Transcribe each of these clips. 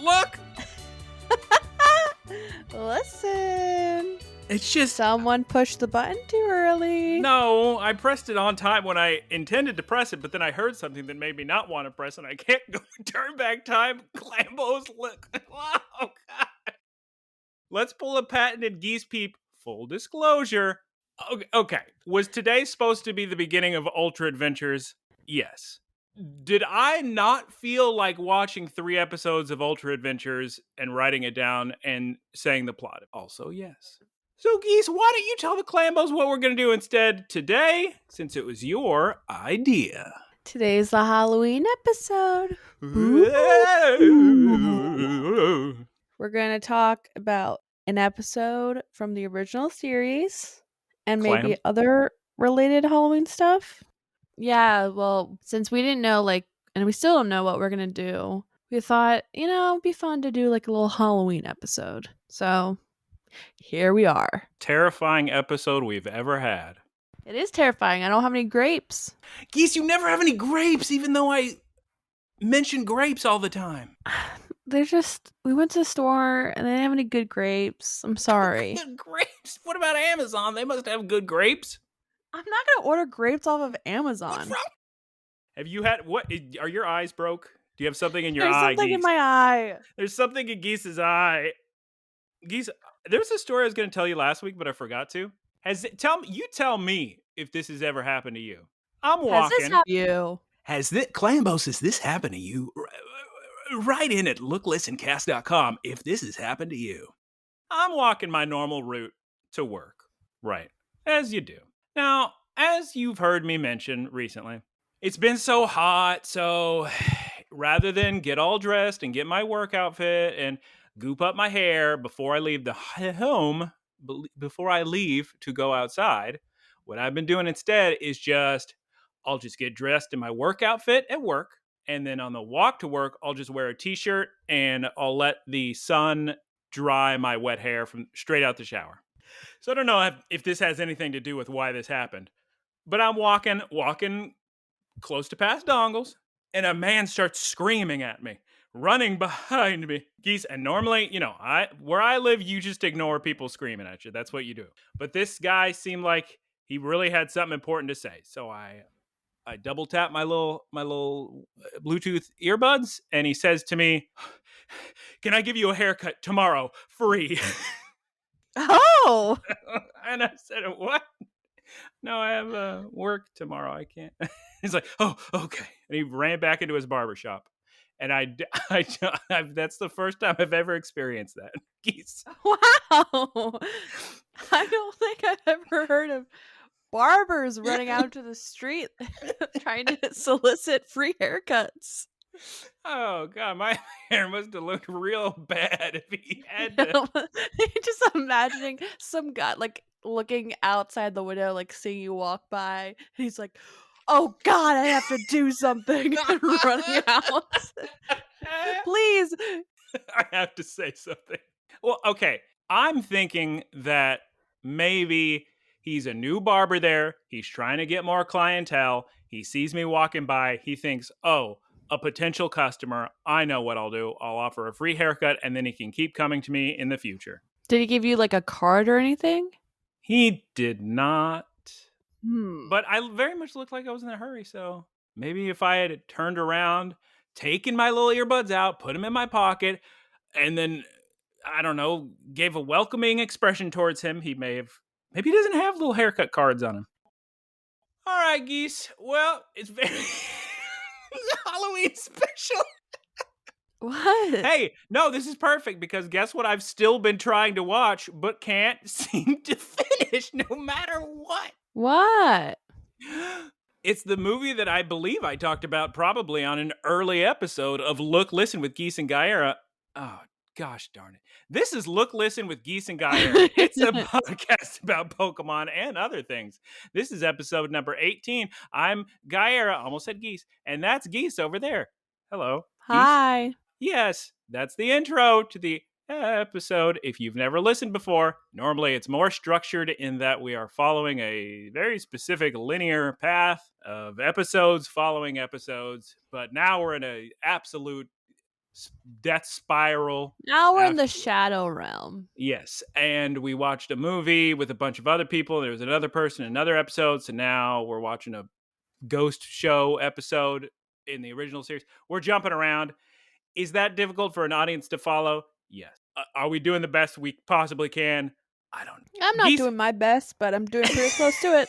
Look! Listen. It's just... Someone pushed the button too early. No, I pressed it on time when I intended to press it, but then I heard something that made me not want to press it, and I can't go turn back time. Clambos, look. Oh, God. Let's pull a patented Geese Peep. Full disclosure. Okay. Was today supposed to be the beginning of Ultra Adventures? Yes. Did I not feel like watching 3 episodes of Ultra Adventures and writing it down and saying the plot? Also, yes. So, Geese, why don't you tell the Clambos what we're going to do instead today, since it was your idea? Today's the Halloween episode. We're going to talk about an episode from the original series and maybe other related Halloween stuff. Yeah, well, since we didn't know, and we still don't know what we're going to do, we thought, it'd be fun to do a little Halloween episode. So here we are. Terrifying episode we've ever had. It is terrifying. I don't have any grapes. Geese, you never have any grapes, even though I mention grapes all the time. We went to the store and they didn't have any good grapes. I'm sorry. Good grapes? What about Amazon? They must have good grapes. I'm not going to order grapes off of Amazon. What's wrong? Have you had, are your eyes broke? Do you have something in your There's eye, something Geese? in my eye. There's something in Geese's eye. Geese, there's a story I was going to tell you last week, but I forgot to. Tell me if this has ever happened to you. I'm walking. Has this happened to you? Clambos, has this happened to you? Write in at looklistencast.com if this has happened to you. I'm walking my normal route to work. Right. As you do. Now, as you've heard me mention recently, it's been so hot, so rather than get all dressed and get my work outfit and goop up my hair before I leave the home, before I leave to go outside, what I've been doing instead is I'll just get dressed in my work outfit at work. And then on the walk to work, I'll just wear a t-shirt and I'll let the sun dry my wet hair from straight out the shower. So I don't know if this has anything to do with why this happened, but I'm walking close to past Dongles, and a man starts screaming at me, running behind me. Geese, and normally, where I live, you just ignore people screaming at you. That's what you do. But this guy seemed like he really had something important to say. So I double tap my little Bluetooth earbuds, and he says to me, "Can I give you a haircut tomorrow, free?" Oh! And I said, "What? No, I have work tomorrow. I can't." He's like, "Oh, okay." And he ran back into his barbershop. And that's the first time I've ever experienced that. Geese. Wow. I don't think I've ever heard of barbers running out to the street trying to solicit free haircuts. Oh, God, my hair must have looked real bad if he had to. Just imagining some guy, looking outside the window, seeing you walk by. He's like, "Oh, God, I have to do something." And running out. Please. I have to say something. Well, okay. I'm thinking that maybe he's a new barber there. He's trying to get more clientele. He sees me walking by. He thinks, "Oh, a potential customer. I know what I'll do. I'll offer a free haircut, and then he can keep coming to me in the future." Did he give you a card or anything? He did not. But I very much looked like I was in a hurry. So maybe if I had turned around, taken my little earbuds out, put them in my pocket, and then, I don't know, gave a welcoming expression towards him, maybe he doesn't have little haircut cards on him. All right, Geese. Well, it's very Halloween special. What? Hey, no, this is perfect because guess what I've still been trying to watch but can't seem to finish no matter what. What? It's the movie that I believe I talked about probably on an early episode of Look, Listen with Geese and Guyera. Oh, gosh darn it. This is Look, Listen with Geese and Guyera. It's a podcast about Pokemon and other things. This is episode number 18. I'm Guyera, almost said Geese, and that's Geese over there. Hello. Hi. Geese? Yes, that's the intro to the episode. If you've never listened before, normally it's more structured in that we are following a very specific linear path of episodes following episodes, but now we're in an absolute Death Spiral. Now we're in the shadow realm. Yes, and we watched a movie with a bunch of other people. There was another person in another episode, so now we're watching a ghost show episode in the original series. We're jumping around. Is that difficult for an audience to follow? Yes. Are we doing the best we possibly can? I don't know. I'm not doing my best, but I'm doing pretty close to it.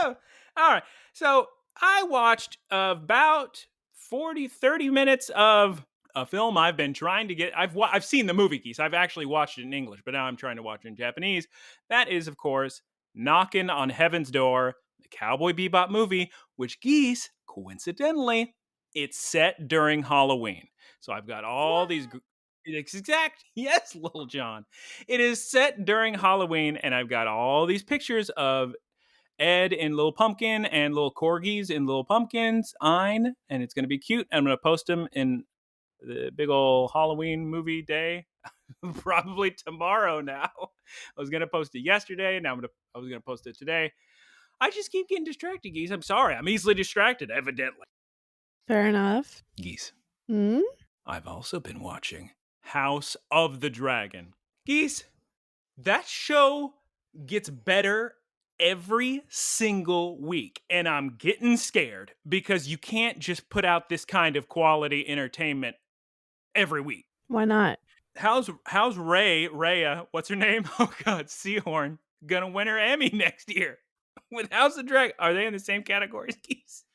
All right. So I watched about 30 minutes of a film I've been trying to get. I've seen the movie, Geese. I've actually watched it in English, but now I'm trying to watch it in Japanese. That is, of course, Knocking on Heaven's Door, the Cowboy Bebop movie, which, Geese, coincidentally, it's set during Halloween. So I've got all these. Yes, Little John. It is set during Halloween, and I've got all these pictures of Ed in Little Pumpkin and little corgis in Little Pumpkins, and it's going to be cute. I'm going to post them in the big old Halloween movie day, probably tomorrow now. I was going to post it yesterday, now I was going to post it today. I just keep getting distracted, Geese. I'm sorry. I'm easily distracted, evidently. Fair enough. Geese. Hmm? I've also been watching House of the Dragon. Geese, that show gets better every single week, and I'm getting scared because you can't just put out this kind of quality entertainment every week. Why not? How's Raya, what's her name? Oh God, Seahorn, gonna win her Emmy next year with House of Dragon? Are they in the same category as Geese?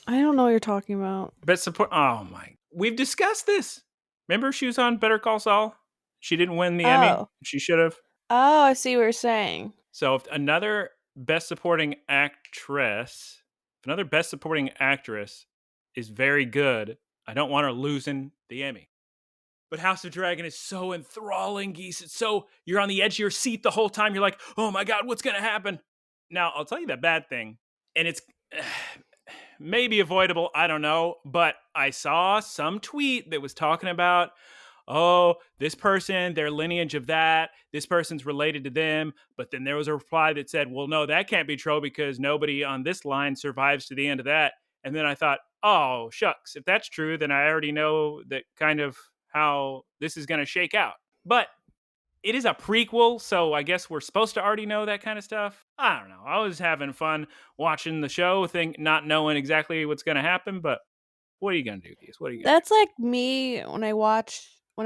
I don't know what you're talking about. Best support. Oh my, we've discussed this. Remember, she was on Better Call Saul. She didn't win the Emmy. She should have. Oh, I see what you're saying. So if another best supporting actress is very good, I don't want her losing the Emmy. But House of Dragon is so enthralling, Geese. It's so, you're on the edge of your seat the whole time. You're like, oh my God, what's going to happen? Now, I'll tell you the bad thing, and it's maybe avoidable, I don't know, but I saw some tweet that was talking about, oh, this person, their lineage of that, this person's related to them. But then there was a reply that said, well, no, that can't be true because nobody on this line survives to the end of that. And then I thought, oh, shucks, if that's true, then I already know that kind of how this is going to shake out. But it is a prequel, so I guess we're supposed to already know that kind of stuff. I don't know. I was having fun watching the show, not knowing exactly what's going to happen, but what are you going to do, Keith? What are you gonna That's do? Like me when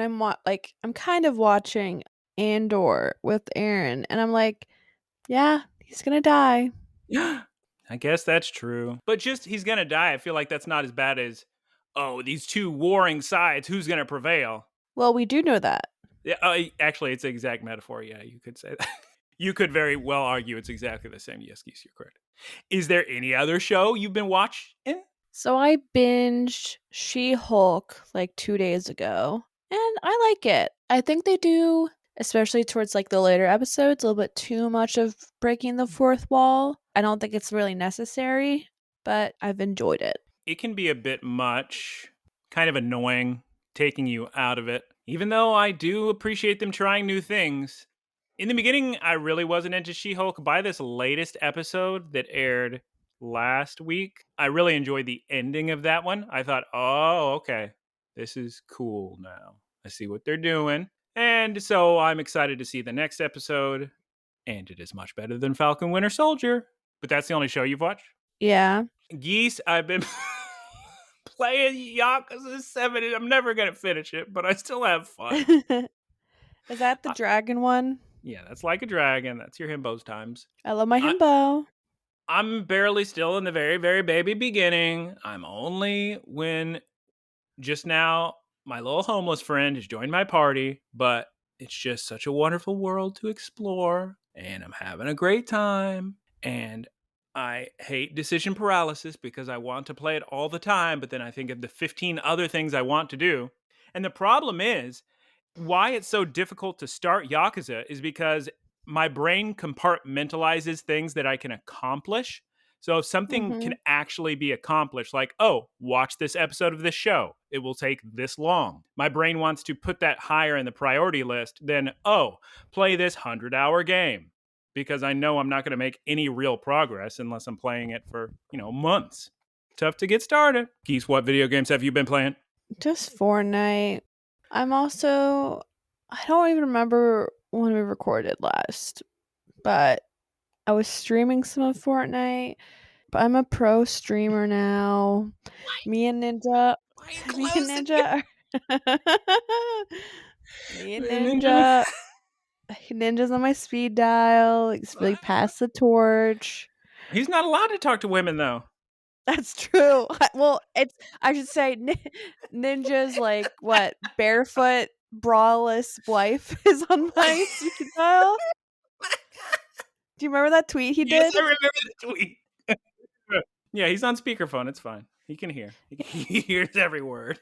I'm kind of watching Andor with Aaron, and I'm like, yeah, he's going to die. I guess that's true. But just he's going to die. I feel like that's not as bad as, oh, these two warring sides, who's going to prevail? Well, we do know that. Yeah, actually, it's an exact metaphor. Yeah, you could say that. You could very well argue it's exactly the same. Yes, Geese, you're correct. Is there any other show you've been watching? So I binged She-Hulk like 2 days ago, and I like it. I think they do, especially towards like the later episodes, a little bit too much of breaking the fourth wall. I don't think it's really necessary, but I've enjoyed it. It can be a bit much, kind of annoying, taking you out of it. Even though I do appreciate them trying new things. In the beginning, I really wasn't into She-Hulk. By this latest episode that aired last week, I really enjoyed the ending of that one. I thought, oh, okay, this is cool now. I see what they're doing. And so I'm excited to see the next episode. And it is much better than Falcon Winter Soldier. But that's the only show you've watched? Yeah. Geese, I've been playing Yakuza 7, and I'm never going to finish it, but I still have fun. Is that the dragon one? Yeah, that's Like a Dragon. That's your himbos times. I love my himbo. I'm barely still in the very, very baby beginning. I'm only when just now my little homeless friend has joined my party, but it's just such a wonderful world to explore, and I'm having a great time. And I hate decision paralysis because I want to play it all the time, but then I think of the 15 other things I want to do. And the problem is, why it's so difficult to start Yakuza is because my brain compartmentalizes things that I can accomplish. So if something can actually be accomplished, like, oh, watch this episode of this show, it will take this long. My brain wants to put that higher in the priority list than, oh, play this 100-hour game. Because I know I'm not going to make any real progress unless I'm playing it for, months. Tough to get started. Geese, what video games have you been playing? Just Fortnite. I don't even remember when we recorded last, but I was streaming some of Fortnite. But I'm a pro streamer now. Me and Ninja. Why are you Me and closing it? Ninja. Me and Ninja. Ninja's on my speed dial. It's really pass the torch. He's not allowed to talk to women, though. That's true. Well, I should say Ninja's like what barefoot braless wife is on my speed dial. Do you remember that tweet he Yes, did? I remember the tweet. Yeah, he's on speakerphone. It's fine. He can hear. He hears every word.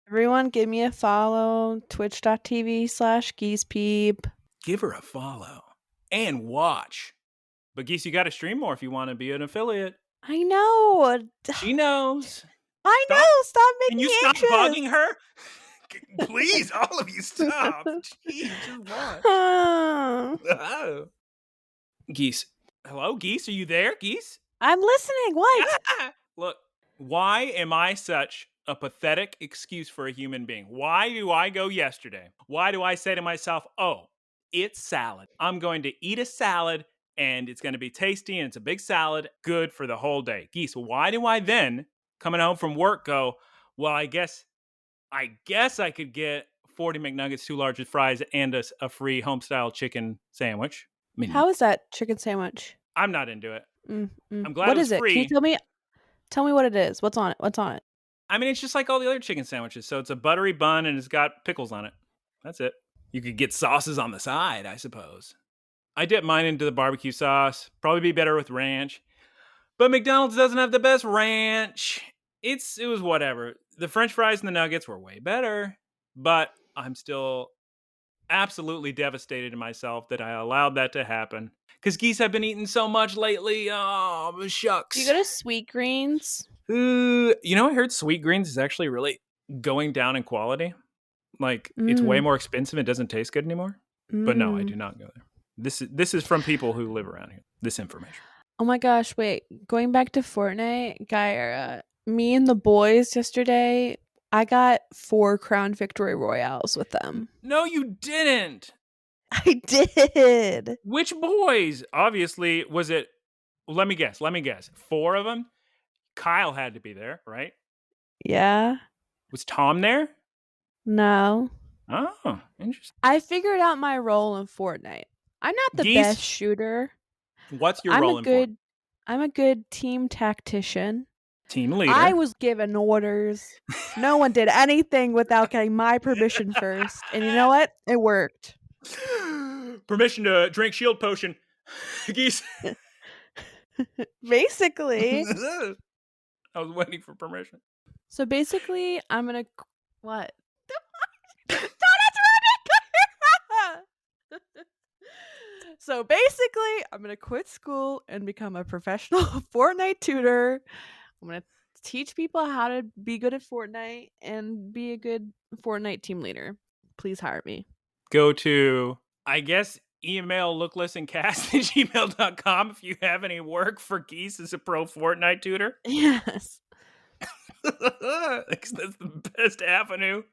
Everyone, give me a follow. Twitch.tv/geesepeep. Give her a follow and watch. But Geese, you got to stream more if you want to be an affiliate. I know. She knows. I know. Stop making Can you me stop anxious. bugging her? Please, all of you, stop. Jeez, just watch. Oh. Geese. Hello, Geese? Are you there, Geese? I'm listening. What? Look, why am I such a pathetic excuse for a human being? Why do I go yesterday? Why do I say to myself, oh, it's salad. I'm going to eat a salad and it's going to be tasty and it's a big salad, good for the whole day. Geese, why do I then, coming home from work, go, well, I guess I could get 40 McNuggets, 2 large fries, and a free homestyle chicken sandwich. I mean, how is that chicken sandwich? I'm not into it. I'm glad What it was is it? free. Can you tell me? Tell me what it is. What's on it? I mean, it's just like all the other chicken sandwiches. So it's a buttery bun and it's got pickles on it. That's it. You could get sauces on the side, I suppose. I dip mine into the barbecue sauce. Probably be better with ranch. But McDonald's doesn't have the best ranch. It was whatever. The French fries and the nuggets were way better. But I'm still absolutely devastated in myself that I allowed that to happen. Because Geese have been eating so much lately. Oh, shucks. Do you go to Sweet Greens? I heard Sweet Greens is actually really going down in quality. Like, it's way more expensive. It doesn't taste good anymore. But no, I do not go there. This is from people who live around here. This information. Oh my gosh, wait. Going back to Fortnite, Guyera, me and the boys yesterday, I got 4 Crown Victory Royales with them. No, you didn't. I did. Which boys? Obviously, was it... Let me guess. 4 of them? Kyle had to be there, right? Yeah. Was Tom there? No. Oh, interesting. I figured out my role in Fortnite. I'm not the best shooter. What's your role in Fortnite? I'm a good team tactician. Team leader. I was given orders. No one did anything without getting my permission first. And you know what? It worked. Permission to drink shield potion. Geese. Basically. I was waiting for permission. So basically, I'm going to... What? Don't interrupt me! So basically, I'm going to quit school and become a professional Fortnite tutor. I'm going to teach people how to be good at Fortnite and be a good Fortnite team leader. Please hire me. Go to, I guess, email looklistandcast@gmail.com if you have any work for Geese as a pro Fortnite tutor. Yes. That's the best avenue.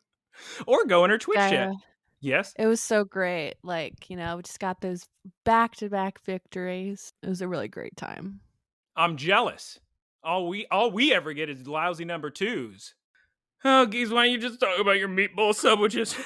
Or go in her Twitch chat. Yes. It was so great. Like, we just got those back-to-back victories. It was a really great time. I'm jealous. All we ever get is lousy number 2s. Oh, Geese, why don't you just talk about your meatball sandwiches?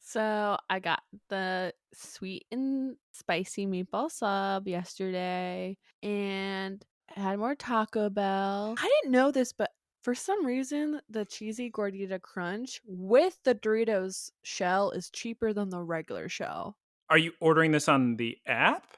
So I got the sweet and spicy meatball sub yesterday and I had more Taco Bell. I didn't know this, but for some reason, the cheesy gordita crunch with the Doritos shell is cheaper than the regular shell. Are you ordering this on the app?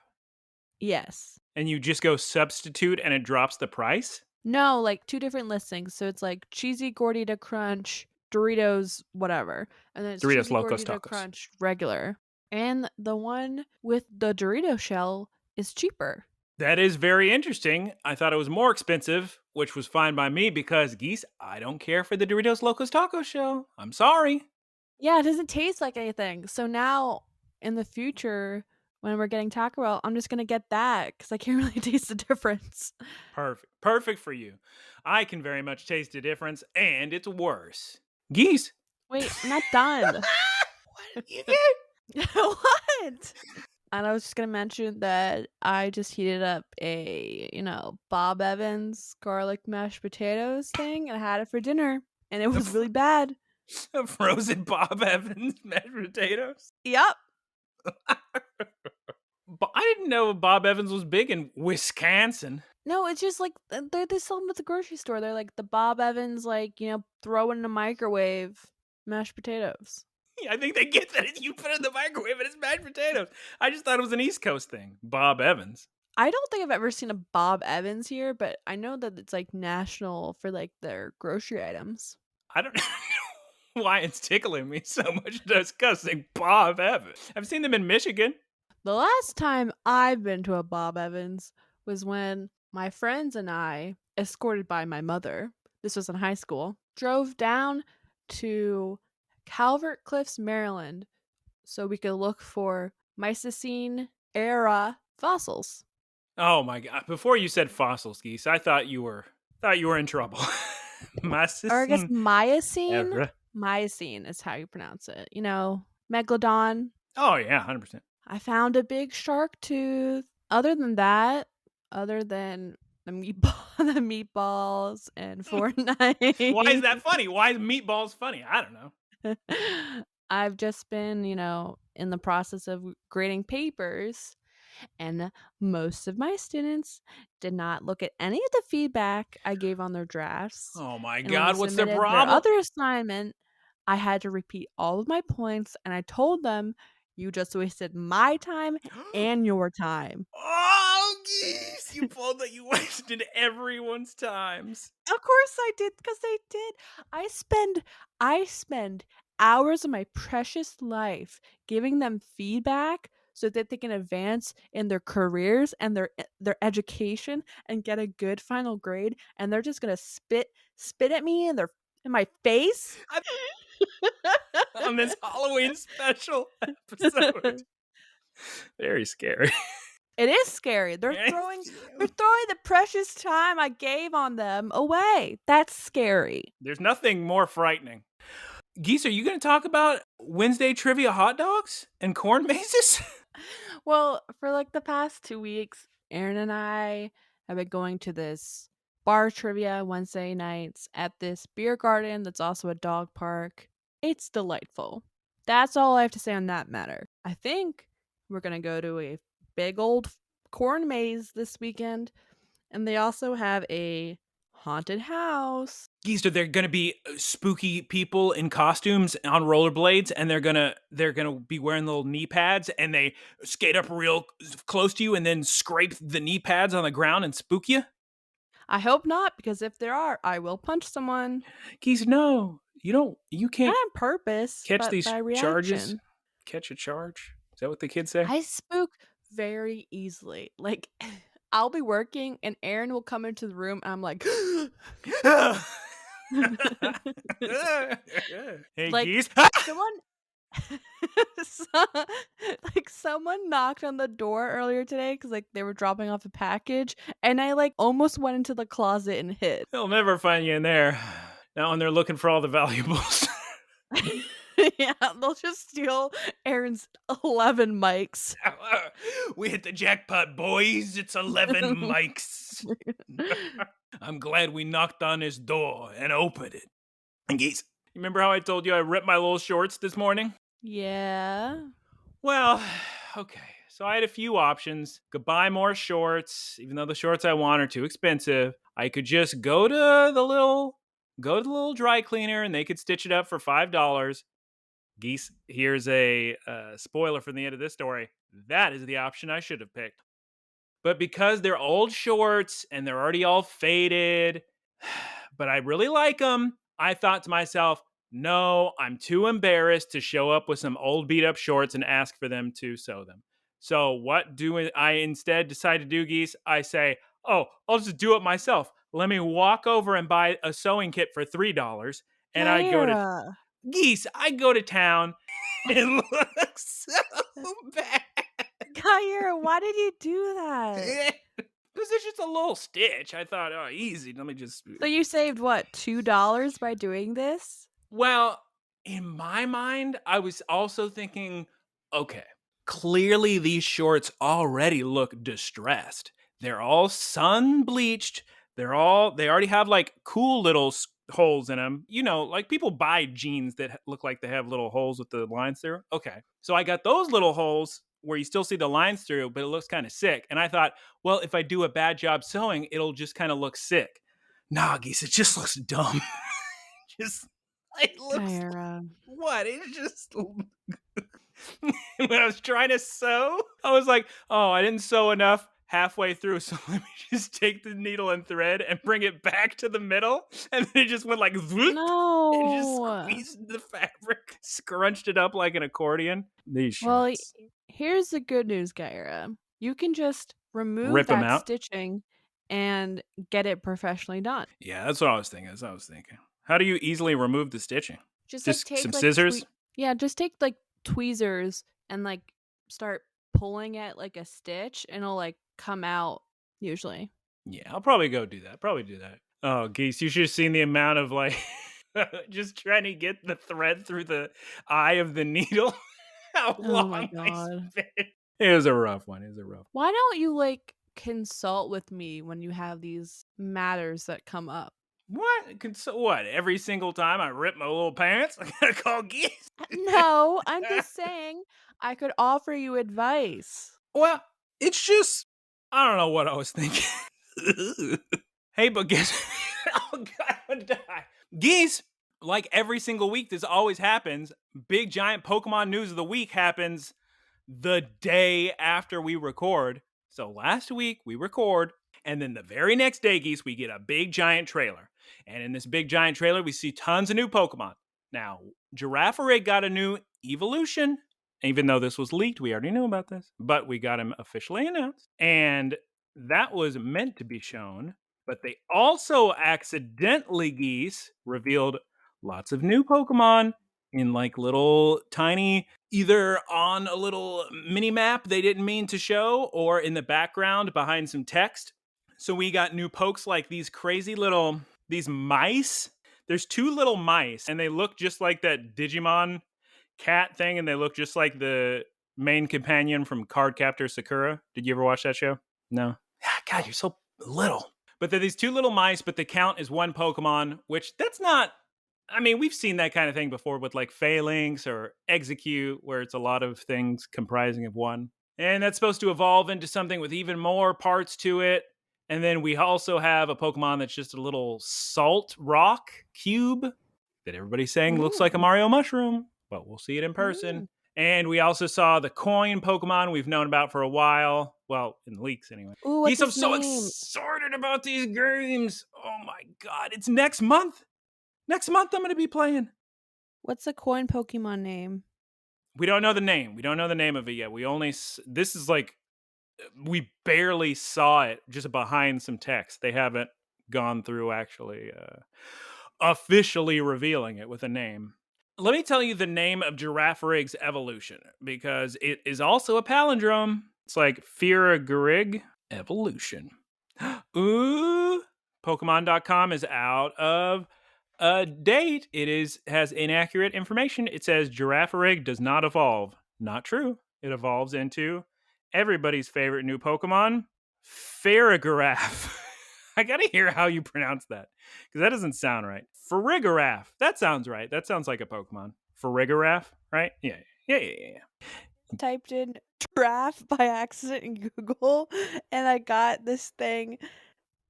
Yes. And you just go substitute and it drops the price? No, like 2 different listings. So it's like cheesy gordita crunch, Doritos, whatever. And then it's Doritos cheesy Locos gordita Tacos. crunch regular. And the one with the Dorito shell is cheaper. That is very interesting. I thought it was more expensive, which was fine by me because, Geese, I don't care for the Doritos Locos Taco shell. I'm sorry. Yeah, it doesn't taste like anything. So now in the future, when we're getting Taco Bell, I'm just going to get that because I can't really taste the difference. Perfect. perfect for you. I can very much taste the difference, and it's worse. Geese. Wait, I'm not done. What? You did? What? And I was just gonna mention that I just heated up a, Bob Evans garlic mashed potatoes thing, and I had it for dinner, and it was really bad. A frozen Bob Evans mashed potatoes? Yep. But I didn't know Bob Evans was big in Wisconsin. No, it's just like they sell them at the grocery store. They're like the Bob Evans, throw in the microwave mashed potatoes. Yeah, I think they get that you put it in the microwave and it's mashed potatoes. I just thought it was an East Coast thing. Bob Evans. I don't think I've ever seen a Bob Evans here, but I know that it's like national for like their grocery items. I don't know why it's tickling me so much discussing Bob Evans. I've seen them in Michigan. The last time I've been to a Bob Evans was when my friends and I, escorted by my mother, this was in high school, drove down to Calvert Cliffs, Maryland, so we could look for Miocene era fossils. Oh my god! Before you said fossils, Geese, I thought you were in trouble. Or I guess Miocene. Era. Miocene is how you pronounce it. Megalodon. Oh yeah, 100%. I found a big shark tooth. Other than that, other than the meatballs and Fortnite. Why is that funny? Why is meatballs funny? I don't know. I've just been, in the process of grading papers, and most of my students did not look at any of the feedback I gave on their drafts. Oh my god, what's their problem? Their other assignment, I had to repeat all of my points, and I told them, you just wasted my time and your time. Oh, Geese! You pulled that you wasted everyone's times. Of course I did, because they did. I spend hours of my precious life giving them feedback so that they can advance in their careers and their education and get a good final grade, and they're just gonna spit at me in my face on this Halloween special episode. Very scary. It is scary. They're throwing the precious time I gave on them away. That's scary. There's nothing more frightening. Geese, are you going to talk about Wednesday trivia hot dogs and corn mazes? Well, for like the past 2 weeks, Aaron and I have been going to this bar trivia Wednesday nights at this beer garden that's also a dog park. It's delightful. That's all I have to say on that matter. I think we're going to go to a big old corn maze this weekend, and they also have a haunted house. Geese, are there going to be spooky people in costumes on rollerblades, and they're gonna be wearing little knee pads, and they skate up real close to you and then scrape the knee pads on the ground and spook you? I hope not, because if there are, I will punch someone. Geese, no. You can't. Not on purpose. Catch these charges. Catch a charge. Is that what the kids say? I spook very easily. Like, I'll be working and Aaron will come into the room and I'm like, hey, like, Geese. someone knocked on the door earlier today because they were dropping off a package, and I almost went into the closet and hid. They'll never find you in there. Now when they're looking for all the valuables. Yeah, they'll just steal Aaron's 11 mics. We hit the jackpot, boys. It's 11 mics. I'm glad we knocked on his door and opened it. And Geese, you remember how I told you I ripped my little shorts this morning? Yeah. Well, okay. So I had a few options. Could buy more shorts, even though the shorts I want are too expensive. I could just go to the little dry cleaner and they could stitch it up for $5. Geese, here's a spoiler from the end of this story. That is the option I should have picked. But because they're old shorts and they're already all faded, but I really like them, I thought to myself, no, I'm too embarrassed to show up with some old beat up shorts and ask for them to sew them. So what do I instead decide to do, Geese? I say, oh, I'll just do it myself. Let me walk over and buy a sewing kit for $3. And I go to Geese. I go to town. It looks so bad. Guyera, why did you do that? Because it's just a little stitch. I thought, oh, easy. Let me just. So you saved what, $2 by doing this? Well, in my mind, I was also thinking, okay, clearly these shorts already look distressed. They're all sun bleached. They already have like cool little holes in them. You know, like people buy jeans that look like they have little holes with the lines through. Okay. So I got those little holes where you still see the lines through, but it looks kind of sick. And I thought, well, if I do a bad job sewing, it'll just kind of look sick. Nah, Geese, it just looks dumb. Just it looks Guyera. what? It's just when I was trying to sew, I was like, oh, I didn't sew enough halfway through, so let me just take the needle and thread and bring it back to the middle. And then it just went like whoop, and just No. squeezed the fabric, scrunched it up like an accordion. These Well, shorts. here's the good news, Guyera. You can just remove Rip them that out. stitching and get it professionally done. Yeah, that's what I was thinking. That's what I was thinking. How do you easily remove the stitching? Just like Just take some like scissors? just take like tweezers and like start pulling at like a stitch and it'll like come out usually. Yeah, I'll probably go do that. Probably do that. Oh, Geese, you should have seen the amount of like just trying to get the thread through the eye of the needle. How Oh my long I god. spent. It was a rough one. It was a rough. Why don't you like consult with me when you have these matters that come up? What? What? Every single time I rip my little pants, I gotta call Geese. No, I'm just saying I could offer you advice. Well, it's just I don't know what I was thinking. Hey, but guess oh god, I'm gonna die. Geese, like every single week, this always happens. Big giant Pokemon news of the week happens the day after we record. So last week we record, and then the very next day, Geese, we get a big giant trailer. And in this big giant trailer, we see tons of new Pokemon. Now, Girafarig got a new evolution. Even though this was leaked, we already knew about this, but we got him officially announced. And that was meant to be shown, but they also accidentally, Geese, revealed lots of new Pokemon in like little tiny, either on a little mini map they didn't mean to show or in the background behind some text. So we got new pokes like these crazy little, these mice. There's two little mice and they look just like that Digimon cat thing and they look just like the main companion from Cardcaptor Sakura. Did you ever watch that show? No. God, you're so little. But they're these two little mice, but the count is one Pokemon, which that's not. I mean, we've seen that kind of thing before with like Phalanx or Execute, where it's a lot of things comprising of one. And that's supposed to evolve into something with even more parts to it. And then we also have a Pokemon that's just a little salt rock cube that everybody's saying looks like a Mario mushroom, but we'll see it in person. And we also saw the coin Pokemon we've known about for a while. Well, in the leaks anyway. Ooh, what's I'm his so name? excited about these games. Oh my god, it's next month. Next month I'm going to be playing. What's the coin Pokemon name? We don't know the name. We don't know the name of it yet. This is like, we barely saw it just behind some text. They haven't gone through actually officially revealing it with a name. Let me tell you the name of Girafarig's evolution, because it is also a palindrome. It's like Firagarig evolution. Ooh, Pokemon.com is out of a date. Has inaccurate information. It says Girafarig does not evolve. Not true. It evolves into everybody's favorite new Pokemon, Farigiraf. I gotta hear how you pronounce that, because that doesn't sound right. Farigiraf. That sounds right. That sounds like a Pokemon. Farigiraf, right? Yeah. Typed in giraffe by accident in Google and I got this thing.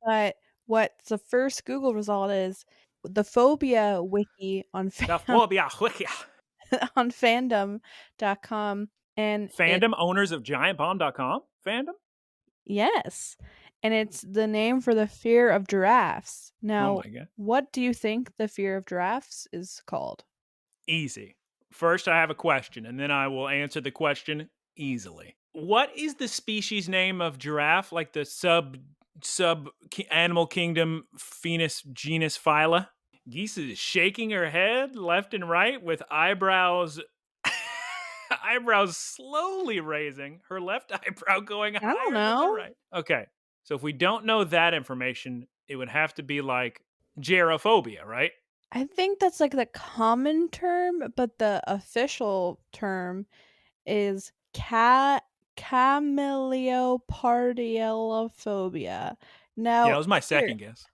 But what's the first Google result is the phobia wiki on The phobia wiki. on fandom.com and Fandom owners of giantbomb.com? Fandom? yes. And it's the name for the fear of giraffes. Now, Oh my god. what do you think the fear of giraffes is called? Easy. First, I have a question, and then I will answer the question easily. What is the species name of giraffe? Like the sub animal kingdom genus phyla? Geese is shaking her head left and right with eyebrows slowly raising. Her left eyebrow going higher than the right. Okay. So if we don't know that information, it would have to be like gerophobia, right? I think that's like the common term, but the official term is cameliopardialophobia. Yeah, Now, that was my here, second guess.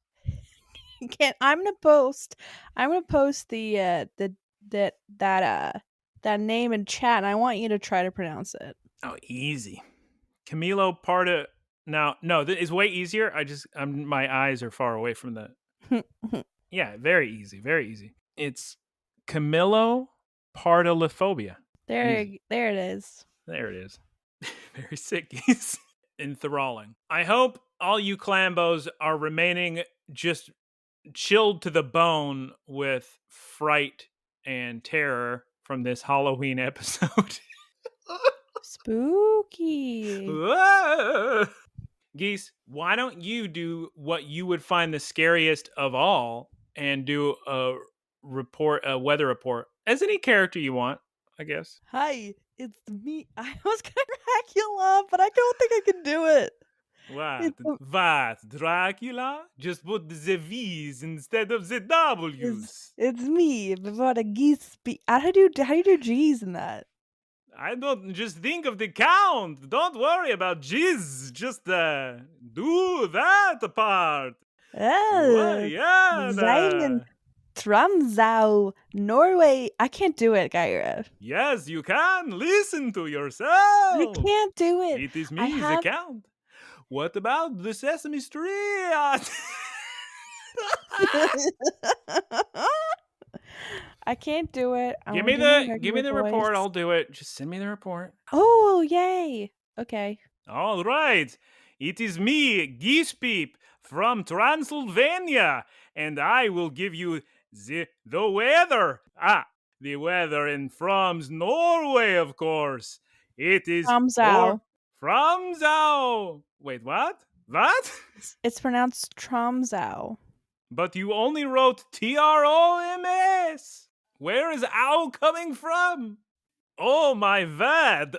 I'm gonna post that name in chat, and I want you to try to pronounce it. Oh, easy. Camilo Parda. Now, no, it's way easier. My eyes are far away from the. Yeah, very easy, very easy. It's Camilo Pardalophobia. There it is. There it is. Very sick, geese. Enthralling. I hope all you clambos are remaining just chilled to the bone with fright and terror from this Halloween episode. Spooky. Geese, why don't you do what you would find the scariest of all and do a weather report as any character you want, I guess. Hi, it's me. I was gonna Dracula, but I don't think I can do it. What? Dracula? Just put the V's instead of the W's. It's me before the geese how do you do G's in that? I don't just think of the count. Don't worry about G's. Just do that part. Seinen Tromsø, Norway. I can't do it, Guyera. Yes, you can. Listen to yourself. I can't do it. It is me, the count. What about the Sesame Street? I can't do it. Give me the report. I'll do it. Just send me the report. Oh, yay. Okay. All right. It is me, Geese Peep from Transylvania, and I will give you the weather. The weather in from Norway, of course. It is Tromsø. Wait, what? What? It's pronounced Tromsø. But you only wrote Troms. Where is owl coming from? Oh, my bad.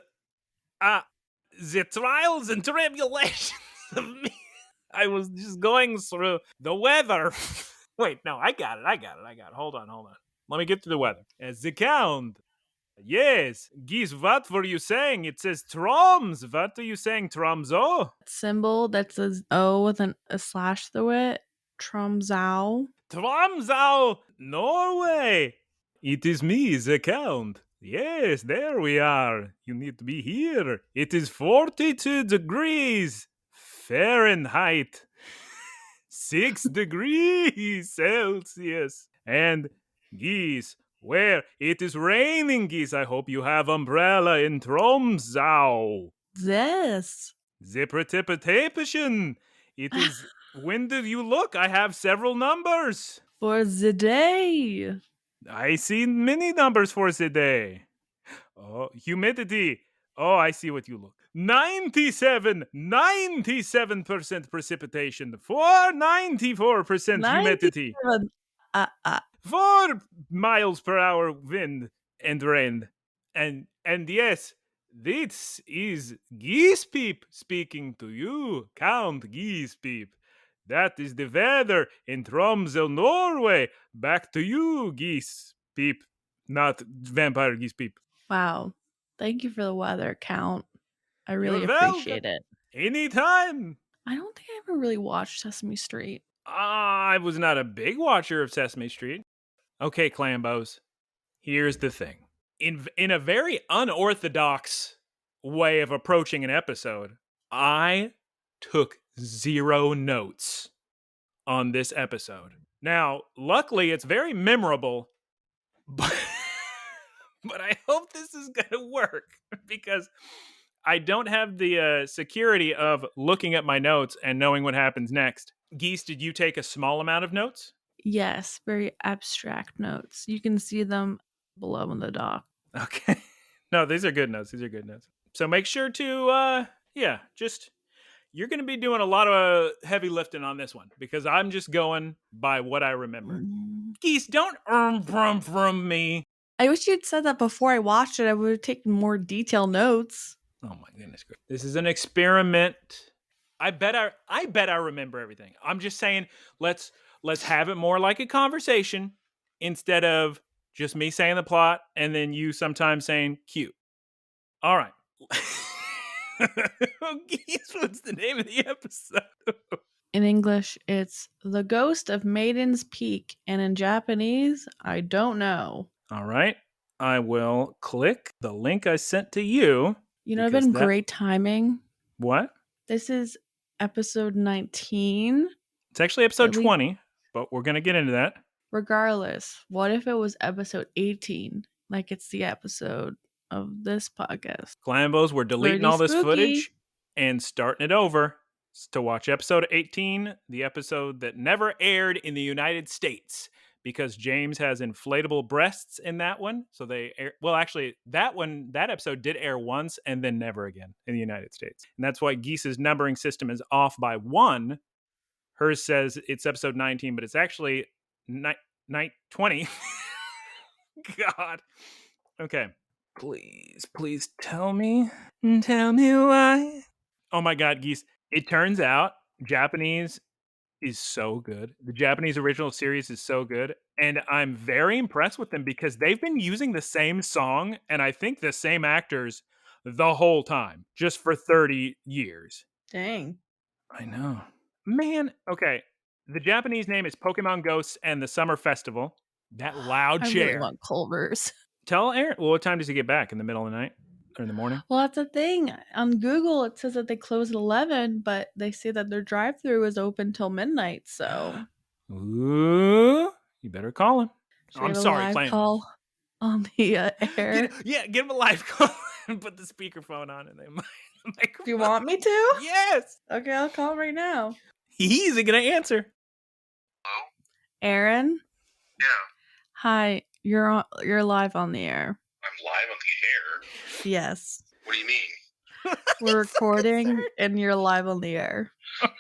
The trials and tribulations of me. I was just going through the weather. Wait, no, I got it. Hold on. Let me get to the weather. As the count. Yes. Geese, what were you saying? It says Troms. What are you saying, Tromso? Symbol that says O with a slash through it. Tromsø. Tromsø, Norway. It is me, the count. Yes, there we are. You need to be here. It is 42 degrees Fahrenheit. 6 degrees Celsius. And geese, where it is raining, geese. I hope you have umbrella in Tromsø. This. The precipitation. It is. When did you look? I have several numbers. For the day. I see many numbers for the day. Oh, humidity. Oh, I see what you look. 97% precipitation. 94% humidity. 4 miles per hour wind and rain. And yes, this is Geese Peep speaking to you, Count Geese Peep. That is the weather in Tromsø, Norway. Back to you, Geese Peep, not Vampire Geese Peep. Wow. Thank you for the weather, Count. I really appreciate it. Anytime. I don't think I ever really watched Sesame Street. I was not a big watcher of Sesame Street. Okay, Clambos, here's the thing. In a very unorthodox way of approaching an episode, I took 0 notes on this episode. Now, luckily, it's very memorable, but I hope this is going to work because I don't have the security of looking at my notes and knowing what happens next. Geese, did you take a small amount of notes? Yes, very abstract notes. You can see them below in the doc. Okay. No, these are good notes. So make sure to, you're going to be doing a lot of heavy lifting on this one because I'm just going by what I remember. Geese, don't from me. I wish you'd said that before I watched it. I would have taken more detailed notes. Oh my goodness. This is an experiment. I bet I remember everything. I'm just saying, let's have it more like a conversation instead of just me saying the plot and then you sometimes saying cute. All right. Geese, what's the name of the episode? In English, it's The Ghost of Maiden's Peak, and in Japanese, I don't know. All right. I will click the link I sent to you. You know, it's been great timing. What? This is episode 19. It's actually episode 20, but we're going to get into that. Regardless, what if it was episode 18? Like it's the episode of this podcast. Clambos, we're deleting all this footage and starting it over to watch episode 18, the episode that never aired in the United States because James has inflatable breasts in that one. So they air, well, actually, that episode did air once and then never again in the United States. And that's why Geese's numbering system is off by 1. Hers says it's episode 19, but it's actually 20. God. Okay. Please tell me why. Oh my God, Geese. It turns out Japanese is so good. The Japanese original series is so good. And I'm very impressed with them because they've been using the same song and I think the same actors the whole time, just for 30 years. Dang. I know. Man, okay. The Japanese name is Pokemon Ghosts and the Summer Festival. That loud chair. I really want Culver's. Tell Aaron. Well, what time does he get back? In the middle of the night or in the morning? Well, that's the thing. On Google, it says that they close at 11, but they say that their drive-thru is open till midnight. So, ooh, you better call him. I'm sorry, live call on the air. Give him a live call and put the speakerphone on and then. Do you want me to? Yes. Okay, I'll call right now. He's gonna answer. Hello? Aaron? Yeah. Hi, you're live on the air. I'm live on the air? Yes. What do you mean? We're recording and you're live on the air. On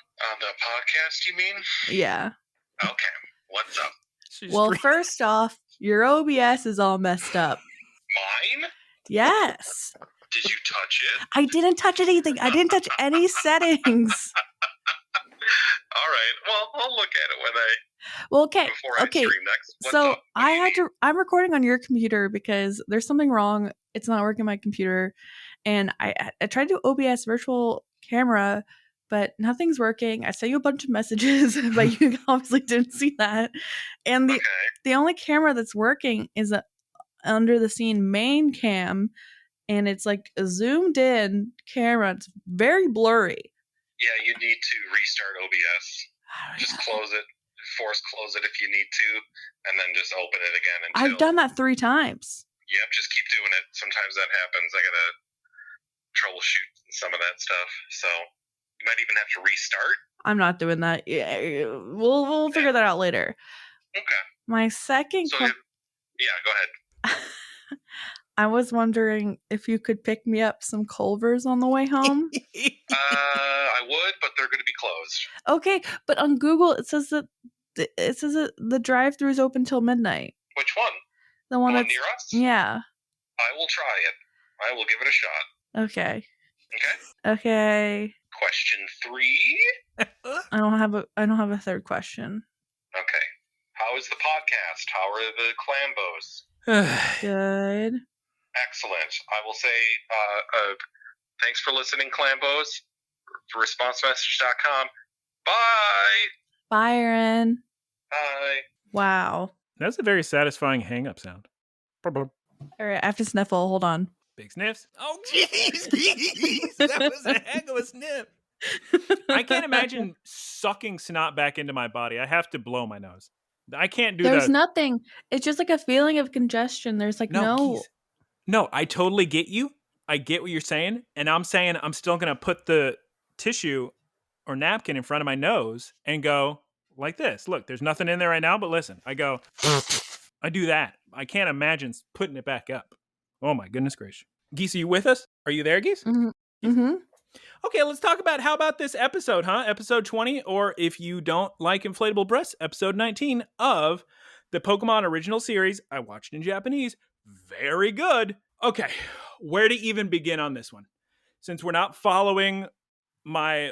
the podcast, you mean? Yeah. Okay. What's up? Well, first off, your OBS is all messed up. Mine? Yes. Did you touch it? I didn't touch anything. I didn't touch any settings. All right. Well, I'll look at it when I. Well, okay. Before I stream next. What's so up? I'm recording on your computer because there's something wrong. It's not working on my computer, and I tried to do OBS virtual camera, but nothing's working. I sent you a bunch of messages, but you obviously didn't see that. And the only camera that's working is a under the scene main cam. And it's like a zoomed in camera. It's very blurry. Yeah, you need to restart OBS. Just close it, force close it if you need to, and then just open it again. I've done that 3 times. Yep, just keep doing it. Sometimes that happens. I gotta troubleshoot some of that stuff. So you might even have to restart. I'm not doing that. We'll figure that out later. Okay. My second. So yeah, go ahead. I was wondering if you could pick me up some Culver's on the way home. I would, but they're going to be closed. Okay, but on Google it says that the drive-thru is open till midnight. Which one? The one that's near us? Yeah. I will try it. I will give it a shot. Okay. Okay. Okay. Question 3. I don't have a third question. Okay. How is the podcast? How are the clambos? Good. Excellent. I will say thanks for listening, clambos. For responsemessage.com. Bye. Bye, Aaron. Bye. Wow. That's a very satisfying hang-up sound. All right, I have to sniffle. Hold on. Big sniffs. Oh, jeez. That was a heck of a sniff. I can't imagine sucking snot back into my body. I have to blow my nose. I can't do that. There's nothing. It's just like a feeling of congestion. There's like no. No, I totally get you. I get what you're saying. And I'm saying I'm still going to put the tissue or napkin in front of my nose and go like this. Look, there's nothing in there right now, but listen. I go, I do that. I can't imagine putting it back up. Oh my goodness gracious. Geese, are you with us? Are you there, Geese? Mm-hmm. Mm-hmm. Okay, let's talk about how about this episode, huh? Episode 20, or if you don't like inflatable breasts, episode 19 of the Pokemon original series. I watched in Japanese. Very good. Okay, where to even begin on this one? Since we're not following my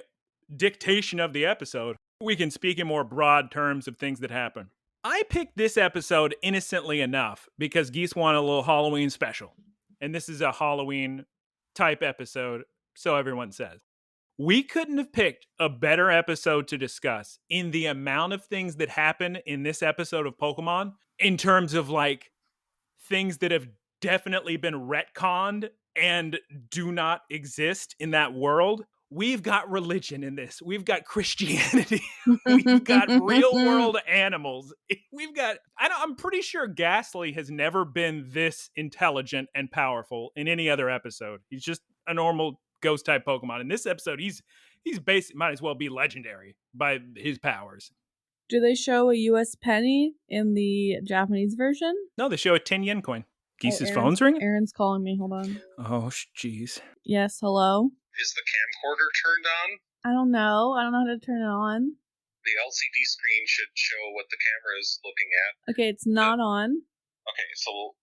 dictation of the episode, we can speak in more broad terms of things that happen. I picked this episode innocently enough because Geese wanted a little Halloween special. And this is a Halloween type episode, so everyone says. We couldn't have picked a better episode to discuss in the amount of things that happen in this episode of Pokemon in terms of like things that have definitely been retconned and do not exist in that world. We've got religion in this. We've got Christianity. We've got real world animals. I'm pretty sure Ghastly has never been this intelligent and powerful in any other episode. He's just a normal ghost type Pokemon. In this episode, he's basic, might as well be legendary by his powers. Do they show a US penny in the Japanese version? No, they show a 10 yen coin. Geese's phone's ringing? Aaron's calling me. Hold on. Oh, jeez. Yes, hello? Is the camcorder turned on? I don't know. I don't know how to turn it on. The LCD screen should show what the camera is looking at. Okay, it's not on. Okay, so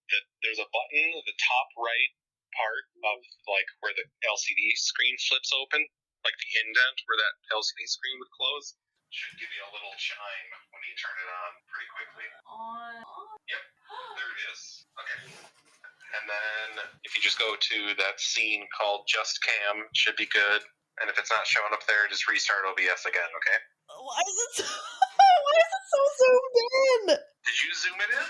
there's a button at the top right part of like where the LCD screen flips open, like the indent where that LCD screen would close. Should give you a little chime when you turn it on pretty quickly. On. Yep, there it is. Okay. And then if you just go to that scene called Just Cam, it should be good. And if it's not showing up there, just restart OBS again, okay? Why is it so zoomed in? Did you zoom it in?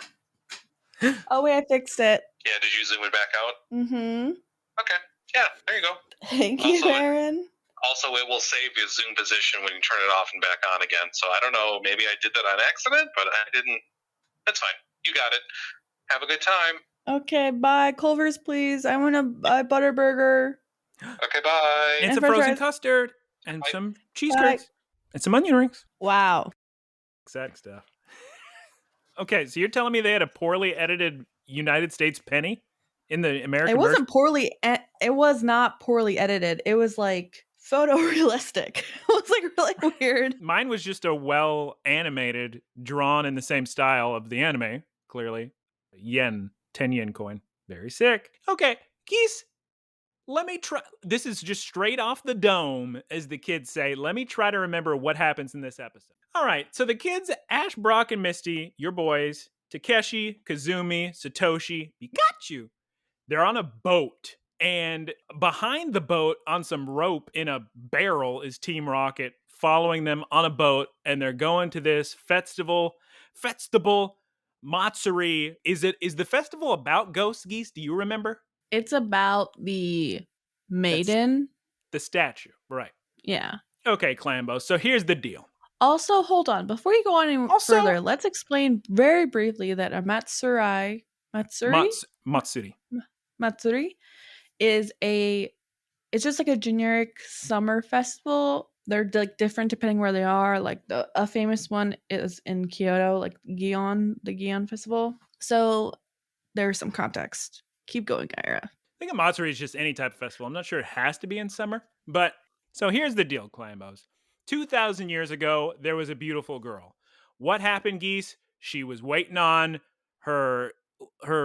Oh, wait, I fixed it. Yeah, did you zoom it back out? Mm-hmm. Okay. Yeah, there you go. Thank you, Aaron. Also, it will save your zoom position when you turn it off and back on again. So I don't know, maybe I did that on accident, but I didn't. That's fine. You got it. Have a good time. Okay, bye. Culver's, please. I want a Butterburger. Okay, bye. And And some french frozen fries. custard and some cheese Bye. curds and some onion rings. Wow. Exciting stuff. Okay, so you're telling me they had a poorly edited United States penny in the American It wasn't version? poorly. It was not poorly edited. It was like photorealistic. It was like really weird. Mine was just a well animated, drawn in the same style of the anime, clearly. 10 yen coin. Very sick. Okay, Geese, let me try. This is just straight off the dome, as the kids say. Let me try to remember what happens in this episode. All right, so the kids, Ash, Brock, and Misty, your boys, Takeshi, Kazumi, Satoshi, Pikachu, they're on a boat. And behind the boat, on some rope in a barrel, is Team Rocket following them on a boat. And they're going to this festival, Matsuri. Is the festival about ghosts, Geese? Do you remember? It's about the maiden. The statue, right. Yeah. Okay, Clambo. So here's the deal. Also, hold on. Before you go on any further, let's explain very briefly that a Matsuri is it's just like a generic summer festival. They're like different depending where they are. Like a famous one is in Kyoto, like the Gion Festival. So there's some context. Keep going, Guyera. I think a Matsuri is just any type of festival. I'm not sure it has to be in summer. But so here's the deal, Clambos. 2,000 years ago, there was a beautiful girl. What happened, Geese? She was waiting on her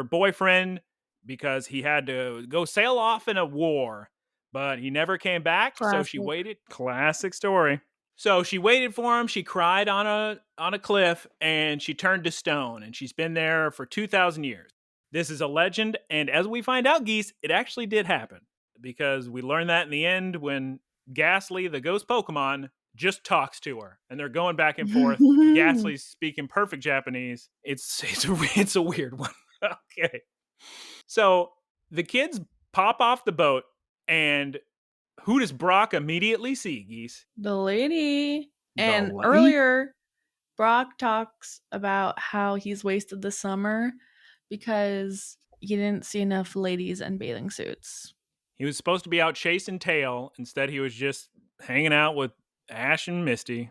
boyfriend because he had to go sail off in a war, but he never came back. Classic. So she waited. Classic story. So she waited for him. She cried on a cliff, and she turned to stone. And she's been there for 2,000 years. This is a legend, and as we find out, Geese, it actually did happen because we learned that in the end when Ghastly, the ghost Pokemon, just talks to her, and they're going back and forth. Ghastly's speaking perfect Japanese. It's a weird one. Okay, so the kids pop off the boat, and who does Brock immediately see, Geese? The lady. And earlier, Brock talks about how he's wasted the summer because he didn't see enough ladies in bathing suits. He was supposed to be out chasing tail. Instead, he was just hanging out with Ash and Misty.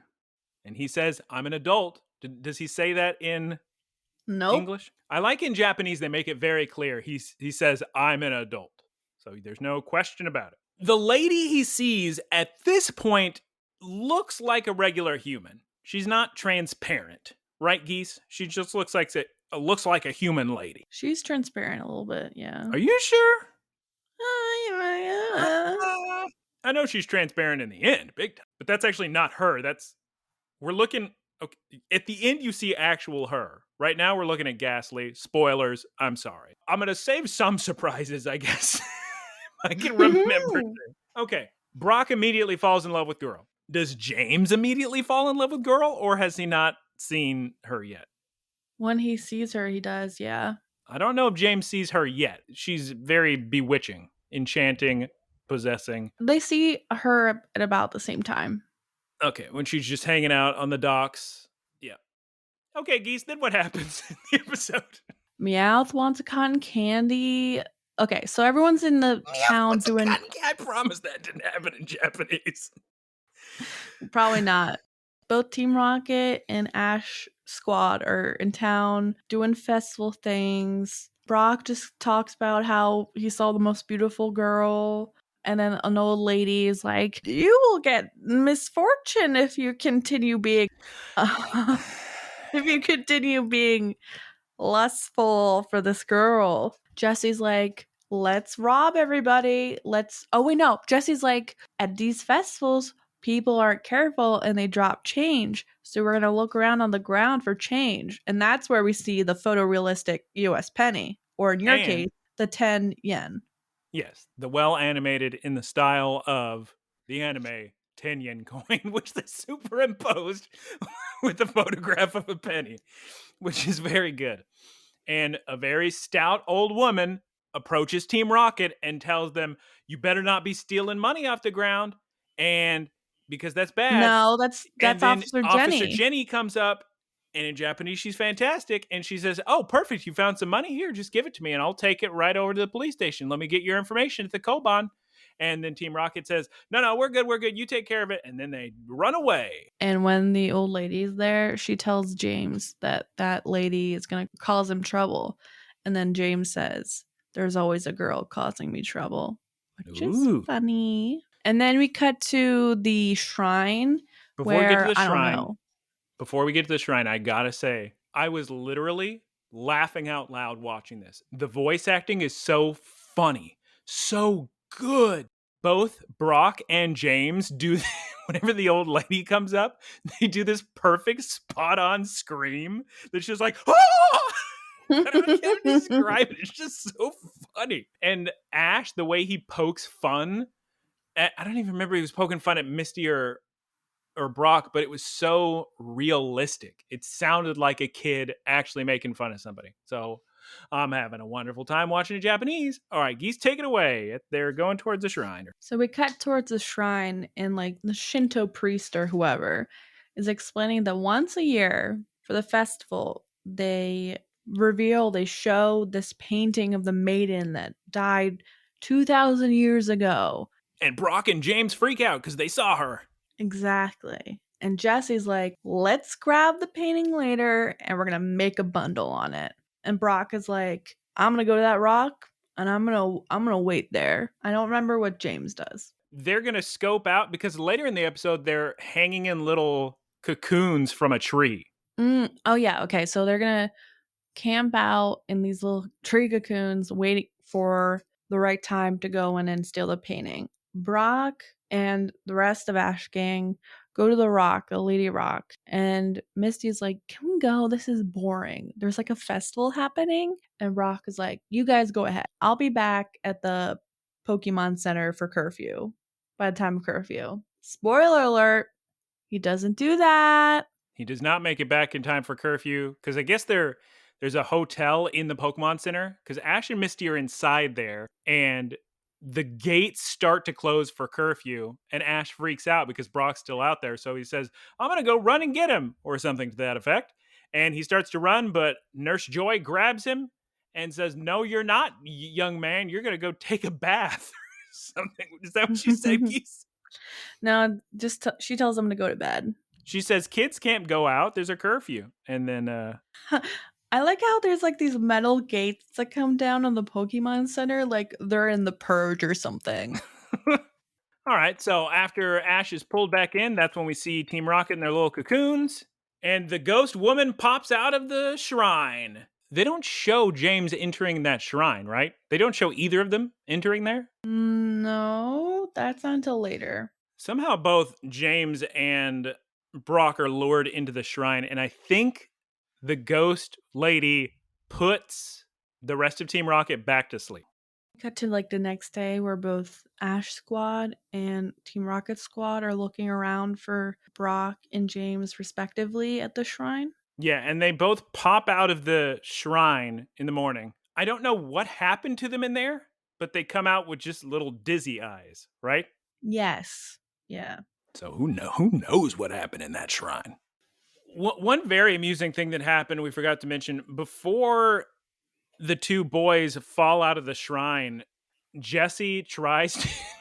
And he says, I'm an adult. Does he say that in English? I like in Japanese, they make it very clear. He says, I'm an adult. So there's no question about it. The lady he sees at this point looks like a regular human. She's not transparent. Right, Geese? She just looks like a human lady. She's transparent a little bit, yeah. Are you sure? I know she's transparent in the end, big time, but that's actually not her. We're looking, okay, at the end you see actual her. Right now we're looking at Ghastly. Spoilers, I'm sorry. I'm going to save some surprises, I guess. I can remember. Okay, Brock immediately falls in love with girl. Does James immediately fall in love with girl, or has he not seen her yet? When he sees her, he does, yeah. I don't know if James sees her yet. She's very bewitching, enchanting, possessing. They see her at about the same time. Okay, when she's just hanging out on the docks. Yeah. Okay, Geese, then what happens in the episode? Meowth wants a cotton candy. Okay, so everyone's in the town doing... I promise that didn't happen in Japanese. Probably not. Both Team Rocket and Ash Squad are in town doing festival things. Brock just talks about how he saw the most beautiful girl. And then an old lady is like, you will get misfortune if you continue being... if you continue being lustful for this girl. Jesse's like, let's rob everybody. Oh, wait, no. Jesse's like, at these festivals, people aren't careful and they drop change. So we're going to look around on the ground for change. And that's where we see the photorealistic US penny, or in your case, the 10 yen. Yes, the well animated in the style of the anime 10 yen coin, which they superimposed with the photograph of a penny, which is very good. And a very stout old woman approaches Team Rocket and tells them, you better not be stealing money off the ground, and because that's bad. No, that's Officer Jenny. Officer Jenny comes up, and in Japanese, she's fantastic. And she says, oh, perfect. You found some money here. Just give it to me, and I'll take it right over to the police station. Let me get your information at the Koban. And then Team Rocket says, no, we're good. We're good. You take care of it. And then they run away. And when the old lady's there, she tells James that that lady is going to cause him trouble. And then James says, there's always a girl causing me trouble, which is funny. And then we cut to the shrine. Before we get to the shrine, I gotta say, I was literally laughing out loud watching this. The voice acting is so funny, so good. Both Brock and James do, whenever the old lady comes up, they do this perfect spot-on scream that's just like, oh! I can't describe it. It's just so funny. And Ash, the way he pokes fun, I don't even remember he was poking fun at Misty or Brock, but it was so realistic. It sounded like a kid actually making fun of somebody. So I'm having a wonderful time watching it Japanese. All right, Geese, take it away. They're going towards the shrine. So we cut towards the shrine, and like the Shinto priest or whoever is explaining that once a year for the festival, they show this painting of the maiden that died 2,000 years ago. And Brock and James freak out because they saw her. Exactly. And Jesse's like, let's grab the painting later and we're going to make a bundle on it. And Brock is like, I'm going to go to that rock and I'm going to wait there. I don't remember what James does. They're going to scope out because later in the episode, they're hanging in little cocoons from a tree. Oh, yeah. Okay. So they're going to camp out in these little tree cocoons, waiting for the right time to go in and steal the painting. Brock and the rest of Ash Gang go to the rock, the Lady Rock, and Misty's like, can we go? This is boring. There's like a festival happening. And Brock is like, you guys go ahead. I'll be back at the Pokemon Center for curfew by the time of curfew. Spoiler alert, he doesn't do that. He does not make it back in time for curfew because I guess there's a hotel in the Pokemon Center because Ash and Misty are inside there and the gates start to close for curfew and Ash freaks out because Brock's still out there. So he says, I'm going to go run and get him or something to that effect. And he starts to run, but Nurse Joy grabs him and says, no, you're not, young man. You're going to go take a bath or something. Is that what she said, Geese? No, just she tells him to go to bed. She says, kids can't go out. There's a curfew. And then... I like how there's like these metal gates that come down on the Pokemon Center, like they're in the Purge or something. All right, so after Ash is pulled back in, that's when we see Team Rocket in their little cocoons, and the ghost woman pops out of the shrine. they don't show James entering that shrine, right? They don't show either of them entering there? No, that's not until later. Somehow both James and Brock are lured into the shrine, and I think the ghost lady puts the rest of Team Rocket back to sleep. Cut to like the next day where both Ash Squad and Team Rocket Squad are looking around for Brock and James respectively at the shrine. Yeah, and they both pop out of the shrine in the morning. I don't know what happened to them in there, but they come out with just little dizzy eyes, right? Yes. Yeah. So who knows what happened in that shrine? One very amusing thing that happened, we forgot to mention, before the two boys fall out of the shrine, Jessie tries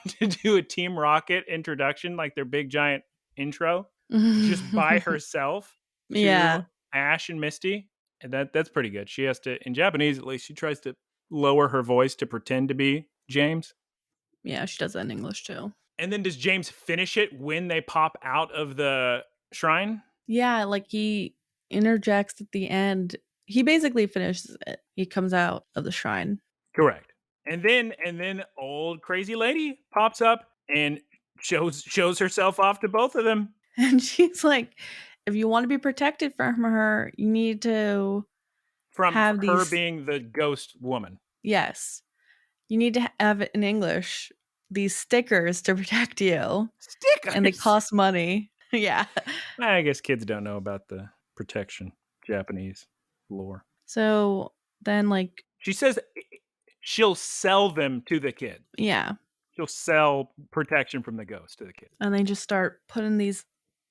to do a Team Rocket introduction, like their big giant intro, just by herself to Yeah. Ash and Misty. And that's pretty good. She has to, in Japanese at least, she tries to lower her voice to pretend to be James. Yeah, she does that in English too. And then does James finish it when they pop out of the shrine? Yeah, like he interjects at the end. He basically finishes it. He comes out of the shrine. Correct. And then old crazy lady pops up and shows herself off to both of them. And she's like, if you want to be protected from her, you need to From have her these. being the ghost woman. Yes. You need to have it in English, these stickers to protect you. Stickers? And they cost money. Yeah. I guess kids don't know about the protection Japanese lore. So then, like, she says she'll sell them to the kid. Yeah. She'll sell protection from the ghost to the kid. And they just start putting these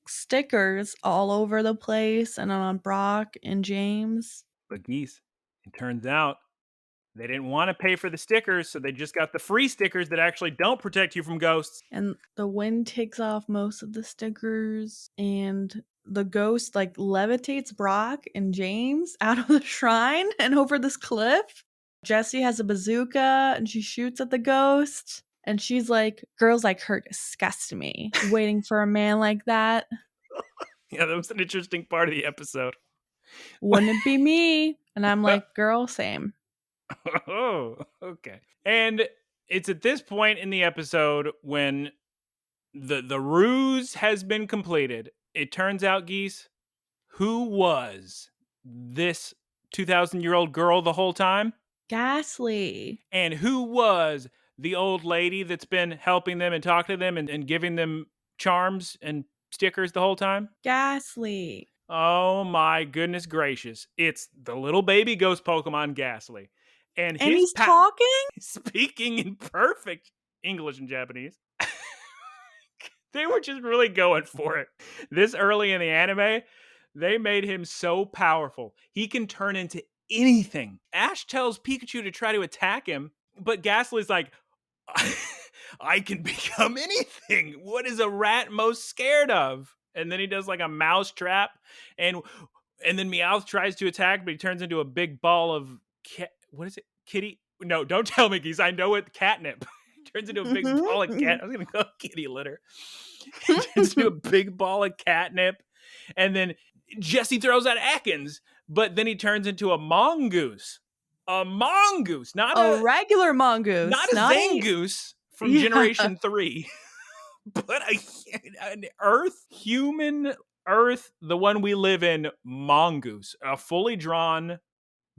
stickers all over the place and on Brock and James. But Geese, it turns out they didn't want to pay for the stickers, so they just got the free stickers that actually don't protect you from ghosts. And the wind takes off most of the stickers, and the ghost like levitates Brock and James out of the shrine and over this cliff. Jessie has a bazooka and she shoots at the ghost. And she's like, girls like her disgust me. Waiting for a man like that. Yeah, that was an interesting part of the episode. Wouldn't it be me? And I'm like, girl, same. Oh, okay. And it's at this point in the episode when the ruse has been completed. It turns out, Geese, who was this 2,000-year-old girl the whole time? Ghastly. And who was the old lady that's been helping them and talking to them and giving them charms and stickers the whole time? Ghastly. Oh my goodness gracious. It's the little baby ghost Pokemon Ghastly. And he's talking? Speaking in perfect English and Japanese. They were just really going for it. This early in the anime, they made him so powerful. He can turn into anything. Ash tells Pikachu to try to attack him, but Ghastly's like, I can become anything. What is a rat most scared of? And then he does like a mouse trap, and then Meowth tries to attack, but he turns into a big ball of what is it? Kitty? No, don't tell me, Geese. I know it. Catnip. Turns into a big ball of cat. I was gonna go kitty litter. He turns into a big ball of catnip, and then Jessie throws out Ekans, but then he turns into a mongoose. A mongoose, not a regular mongoose, not a Zangoose from Generation 3, but an human Earth, the one we live in, mongoose, a fully drawn,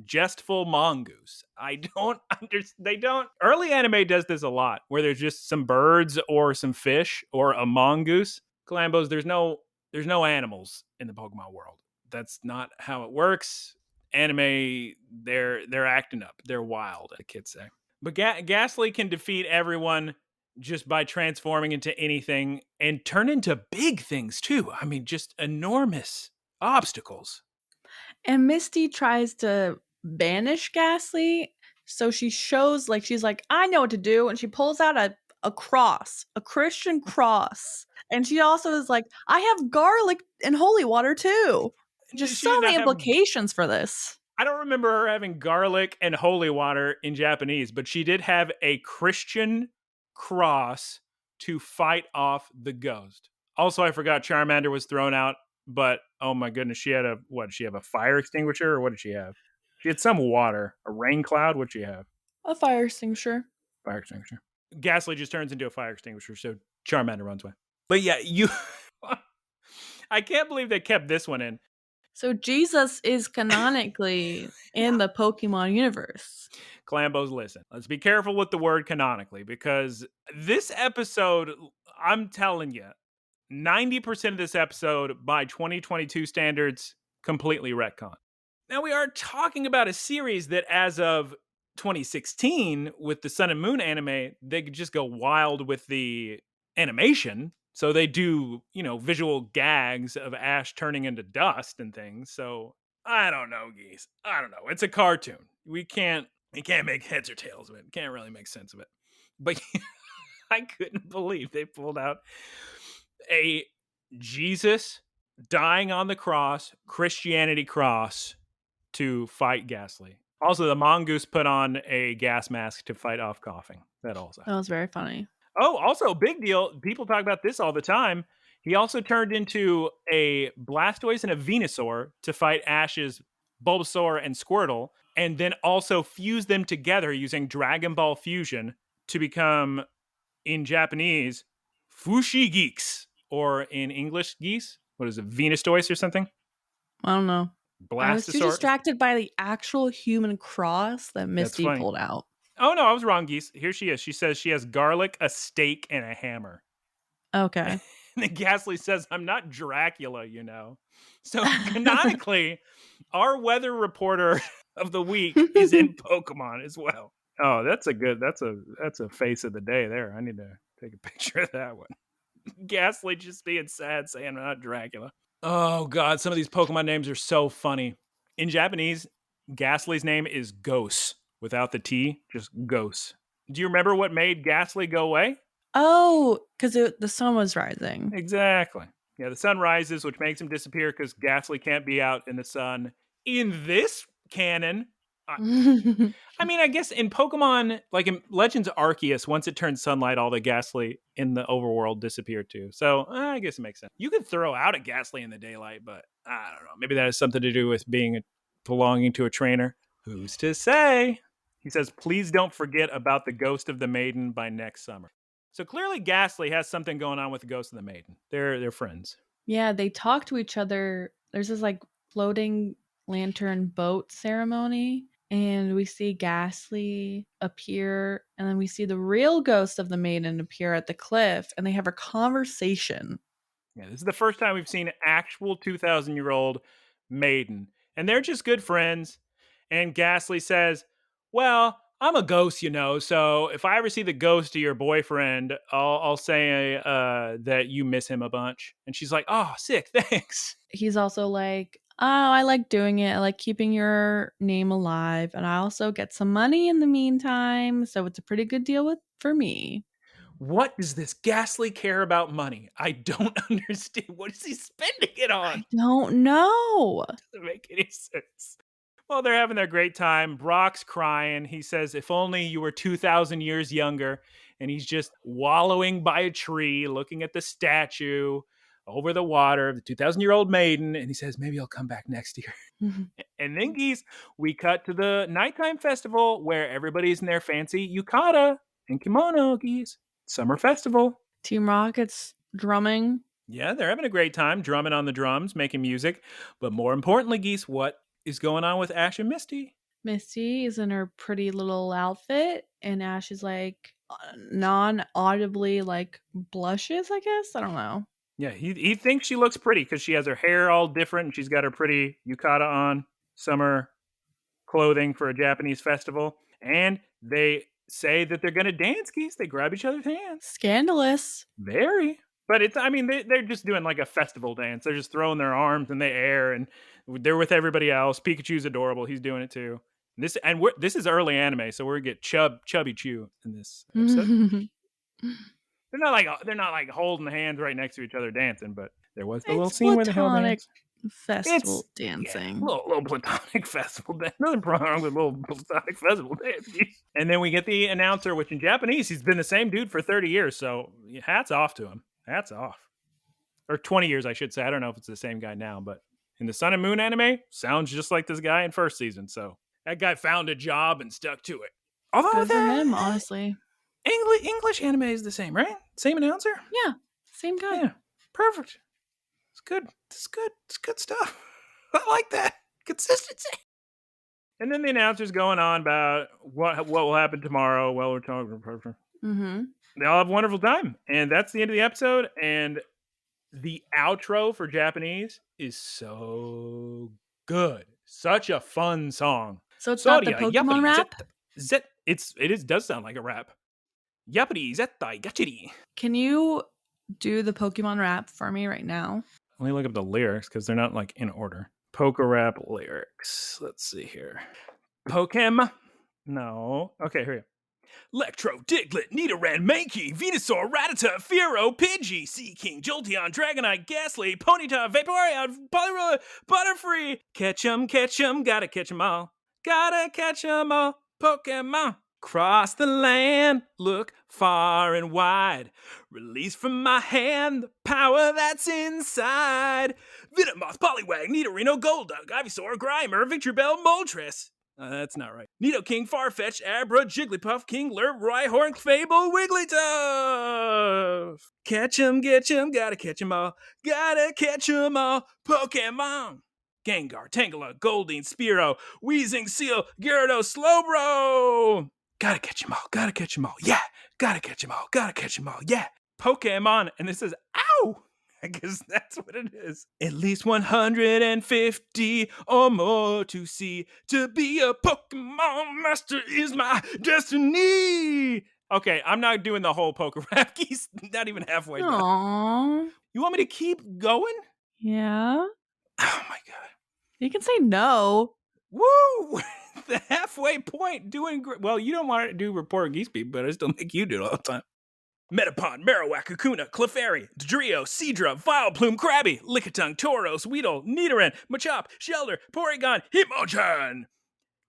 jestful mongoose. I don't understand. Early anime does this a lot, where there's just some birds or some fish or a mongoose. Clambos, there's no animals in the Pokemon world. That's not how it works. Anime, they're acting up. They're wild, the kids say. But Ghastly can defeat everyone just by transforming into anything and turn into big things too. I mean, just enormous obstacles. And Misty tries to banish Ghastly, so she shows like she's like, I know what to do, and she pulls out a cross, a Christian cross. And she also is like, I have garlic and holy water too. Just so many implications for this. I don't remember her having garlic and holy water in Japanese, but she did have a Christian cross to fight off the ghost. Also, I forgot Charmander was thrown out, but oh my goodness, she had did she have a fire extinguisher or what did she have? She had some water. A rain cloud? What'd she have? A fire extinguisher. Fire extinguisher. Ghastly just turns into a fire extinguisher, so Charmander runs away. But yeah, I can't believe they kept this one in. So Jesus is canonically in the Pokemon universe. Clambos, listen. Let's be careful with the word canonically, because this episode, I'm telling you, 90% of this episode, by 2022 standards, completely retcon. Now, we are talking about a series that, as of 2016, with the Sun and Moon anime, they could just go wild with the animation. So they do, visual gags of Ash turning into dust and things. So I don't know, Geese. I don't know. It's a cartoon. We can't make heads or tails of it. Can't really make sense of it. But I couldn't believe they pulled out a Jesus dying on the cross, Christianity cross, to fight Ghastly. Also, the mongoose put on a gas mask to fight off coughing. That was very funny. Oh, also, big deal. People talk about this all the time. He also turned into a Blastoise and a Venusaur to fight Ash's Bulbasaur and Squirtle, and then also fuse them together using Dragon Ball Fusion to become, in Japanese, Fushi Geeks, or in English, Geese. What is it, Venusaur or something? I don't know. Blastosaur. I was too distracted by the actual human cross that Misty pulled out. Oh, no, I was wrong, Geese. Here she is. She says she has garlic, a steak, and a hammer. Okay. And then Ghastly says, I'm not Dracula, So canonically, our weather reporter of the week is in Pokemon as well. Oh, that's a face of the day there. I need to take a picture of that one. Ghastly just being sad, saying I'm not Dracula. Oh, God, some of these Pokemon names are so funny. In Japanese, Ghastly's name is Ghost. Without the T, just Ghost. Do you remember what made Ghastly go away? Oh, because the sun was rising. Exactly. Yeah, the sun rises, which makes him disappear because Ghastly can't be out in the sun. In this canon, I mean, I guess in Pokemon, like in Legends Arceus, once it turns sunlight, all the Ghastly in the overworld disappear too. So I guess it makes sense. You could throw out a Ghastly in the daylight, but I don't know. Maybe that has something to do with belonging to a trainer. Who's to say? He says, please don't forget about the Ghost of the Maiden by next summer. So clearly Ghastly has something going on with the Ghost of the Maiden. They're friends. Yeah, they talk to each other. There's this like floating lantern boat ceremony, and we see Ghastly appear, and then we see the real Ghost of the Maiden appear at the cliff, and they have a conversation. Yeah, this is the first time we've seen an actual 2,000-year-old maiden, and they're just good friends. And Ghastly says, well, I'm a ghost, so if I ever see the ghost of your boyfriend, I'll say that you miss him a bunch. And she's like, oh, sick, thanks. He's also like, oh, I like doing it. I like keeping your name alive. And I also get some money in the meantime. So it's a pretty good deal for me. What does this Ghastly care about money? I don't understand. What is he spending it on? I don't know. It doesn't make any sense. Well, they're having their great time. Brock's crying. He says, if only you were 2,000 years younger. And he's just wallowing by a tree, looking at the statue over the water of the 2,000-year-old maiden. And he says, maybe I'll come back next year. And then, Geese, we cut to the nighttime festival where everybody's in their fancy yukata and kimono, Geese. Summer festival. Team Rocket's drumming. Yeah, they're having a great time drumming on the drums, making music. But more importantly, Geese, what is going on with Ash and Misty? Misty is in her pretty little outfit, and Ash is like non-audibly like blushes, I guess. I don't know. Yeah, he thinks she looks pretty because she has her hair all different and she's got her pretty yukata on, summer clothing for a Japanese festival. And they say that they're going to dance, Geese. They grab each other's hands. Scandalous. Very. But they're just doing like a festival dance. They're just throwing their arms in the air and they're with everybody else. Pikachu's adorable. He's doing it too. This is early anime, so we're gonna get Chubby Chew in this episode. They're not like holding hands right next to each other dancing, but there was the little scene where they held hands. Festival dancing. Yeah, little platonic festival dance. Nothing wrong with a little platonic festival dance. And then we get the announcer, which in Japanese, he's been the same dude for 30 years. So hats off to him. Hats off. Or 20 years, I should say. I don't know if it's the same guy now, but in the Sun and Moon anime, sounds just like this guy in first season. So That guy found a job and stuck to it. Although good for him, honestly. English anime is the same, right? Same announcer? Yeah, same guy. Yeah, perfect. It's good. It's good. It's good stuff. I like that consistency. And then the announcer's going on about what will happen tomorrow. Well, we're talking. Mm-hmm. They all have a wonderful time, and that's the end of the episode. And the outro for Japanese is so good. Such a fun song. So it's not the Soria, Pokemon yappity, rap? It does sound like a rap. Yappity, zettai, gachiri. Can you do the Pokemon rap for me right now? Let me look up the lyrics because they're not like in order. Poker rap lyrics. Let's see here. Pokemon. No. Okay, here we go. Electro, Diglett, Nidoran, Mankey, Venusaur, Rattata, Fearow, Pidgey, Seaking, Jolteon, Dragonite, Ghastly, Ponyta, Vaporeon, Poliwrath, Butterfree. Catch 'em, gotta catch 'em all. Gotta catch 'em all, Pokemon. Cross the land, look far and wide. Release from my hand the power that's inside. Venomoth, Poliwag, Nidorino, Golduck, Ivysaur, Grimer, Victreebel, Moltres. That's not right. Nidoking, Farfetch, Abra, Jigglypuff, Kingler, Rhyhorn, Fable, Wigglytuff. Catch 'em, get 'em, gotta catch 'em all. Gotta catch 'em all, Pokemon. Gengar, Tangela, Goldeen, Spearow, Weezing, Seal, Gyarados, Slowbro. Gotta catch 'em all, gotta catch 'em all, yeah. Gotta catch 'em all, gotta catch 'em all, yeah. Pokemon, and this is ow! I guess that's what it is. At least 150 or more to see. To be a Pokemon master is my destiny. Okay, I'm not doing the whole poker rap. He's not even halfway done. Aww. You want me to keep going? Yeah. Oh my god. You can say no. Woo! The halfway point, doing great. Well, you don't want to do Report Geese Beat, but I still make you do it all the time. Metapod, Marowak, Kakuna, Clefairy, Dodrio, Seadra, Vileplume, Krabby, Lickitung, Tauros, Weedle, Nidoran, Machop, Shelder, Porygon, Hitmonchan.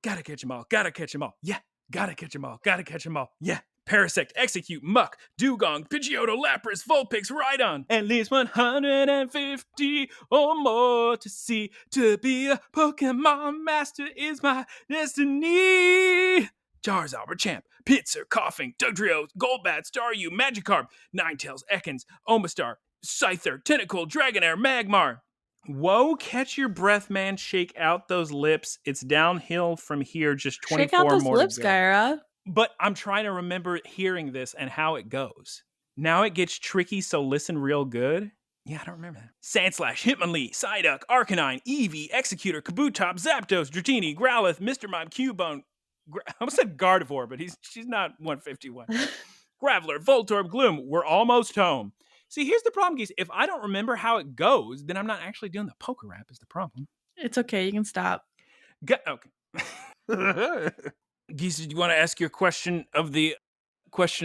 Gotta catch 'em all, gotta catch 'em all, yeah. Gotta catch 'em all, gotta catch 'em all, yeah. Parasect, Execute, Muck, Dugong, Pidgeotto, Lapras, Vulpix, Rhydon. At least 150 or more to see. To be a Pokemon master is my destiny. Charizard, Machamp, Pinsir, Coughing, Dugtrio, Golbat, Staryu, Magikarp, Ninetales, Ekans, Omastar, Scyther, Tentacle, Dragonair, Magmar. Whoa, catch your breath, man. Shake out those lips. It's downhill from here, just 24 Shake out those more lips, to go. Guyera. But I'm trying to remember hearing this and how it goes. Now it gets tricky, so listen real good. Yeah, I don't remember that. Sandslash, Hitmonlee, Psyduck, Arcanine, Eevee, Executor, Kabutops, Zapdos, Dratini, Growlithe, Mr. Mime, Cubone. I almost said Gardevoir, but she's not 151. Graveler, Voltorb, Gloom. We're almost home. See, here's the problem, Geese. If I don't remember how it goes, then I'm not actually doing the poker rap is the problem. It's okay. You can stop. Okay. Geese, do you want to ask your question of the week?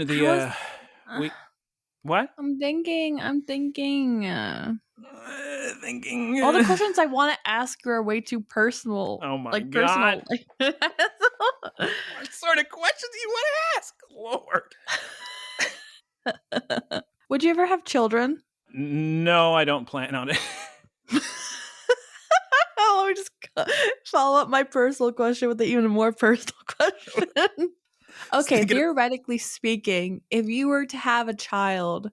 What? I'm thinking. Thinking. All the questions I want to ask you are way too personal. Oh my like, god! Personal. What sort of questions do you want to ask, Lord? Would you ever have children? No, I don't plan on it. Let me just follow up my personal question with an even more personal question. Okay, theoretically speaking, if you were to have a child,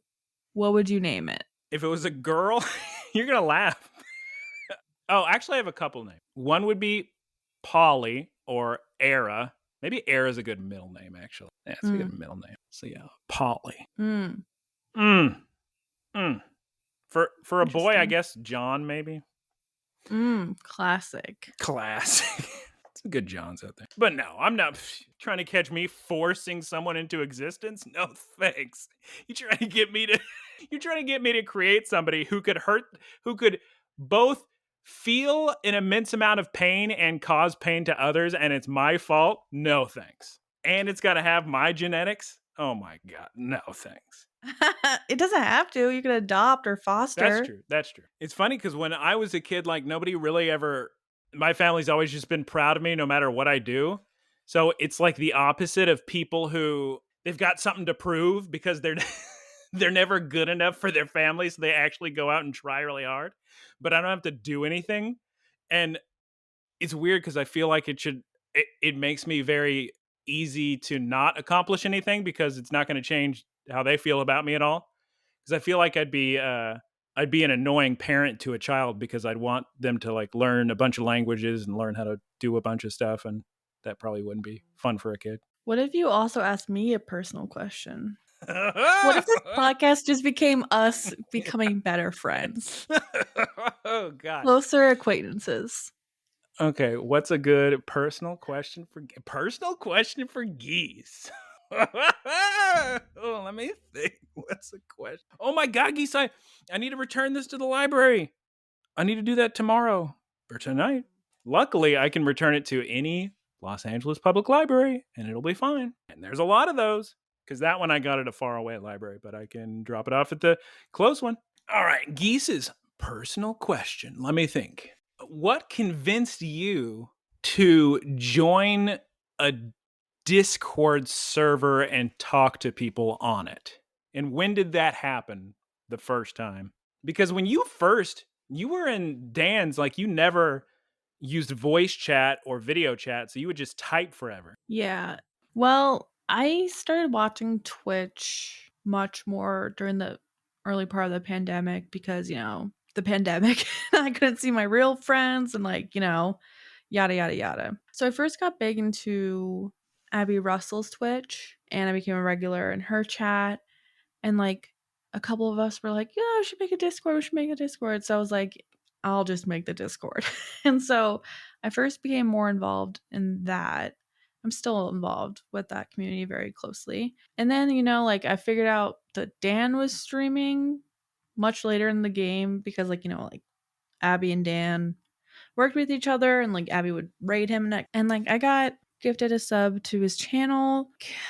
what would you name it? If it was a girl, you're going to laugh. Oh, actually, I have a couple names. One would be Polly or Era. Maybe Era's a good middle name, actually. Yeah, it's a good middle name. So, yeah, Polly. For a boy, I guess John, maybe. Classic. Some good Johns out there. But no, I'm not trying to catch me forcing someone into existence. No thanks. You're trying to get me to create somebody who could both feel an immense amount of pain and cause pain to others, and it's my fault. No thanks. And it's got to have my genetics. Oh my god, no thanks. It doesn't have to. You can adopt or foster. That's true. It's funny because when I was a kid, like nobody really ever. My family's always just been proud of me no matter what I do. So it's like the opposite of people who they've got something to prove because they're never good enough for their family, so they actually go out and try really hard. But I don't have to do anything, and it's weird because I feel like it should. it makes me very easy to not accomplish anything because it's not going to change how they feel about me at all. Because I feel like I'd be an annoying parent to a child because I'd want them to like learn a bunch of languages and learn how to do a bunch of stuff, and that probably wouldn't be fun for a kid. What if you also asked me a personal question? What if this podcast just became us becoming better friends? Oh God. Closer acquaintances. Okay, what's a good personal question for Geese? Oh, let me think. What's a question? Oh my God, Geese! I need to return this to the library. I need to do that tomorrow or tonight. Luckily, I can return it to any Los Angeles public library, and it'll be fine. And there's a lot of those because that one I got at a faraway library, but I can drop it off at the close one. All right, Geese's personal question. Let me think. What convinced you to join a Discord server and talk to people on it? And when did that happen the first time? Because when you were in Dan's, like you never used voice chat or video chat, so you would just type forever. Yeah. Well, I started watching Twitch much more during the early part of the pandemic because, the pandemic, I couldn't see my real friends and yada, yada, yada. So I first got big into Abby Russell's Twitch and I became a regular in her chat. And a couple of us were like, yeah, we should make a Discord. We should make a Discord. So I was like, I'll just make the Discord. And so I first became more involved in that. I'm still involved with that community very closely. And then, I figured out that Dan was streaming much later in the game because, Abby and Dan worked with each other and, Abby would raid him. And I got gifted a sub to his channel.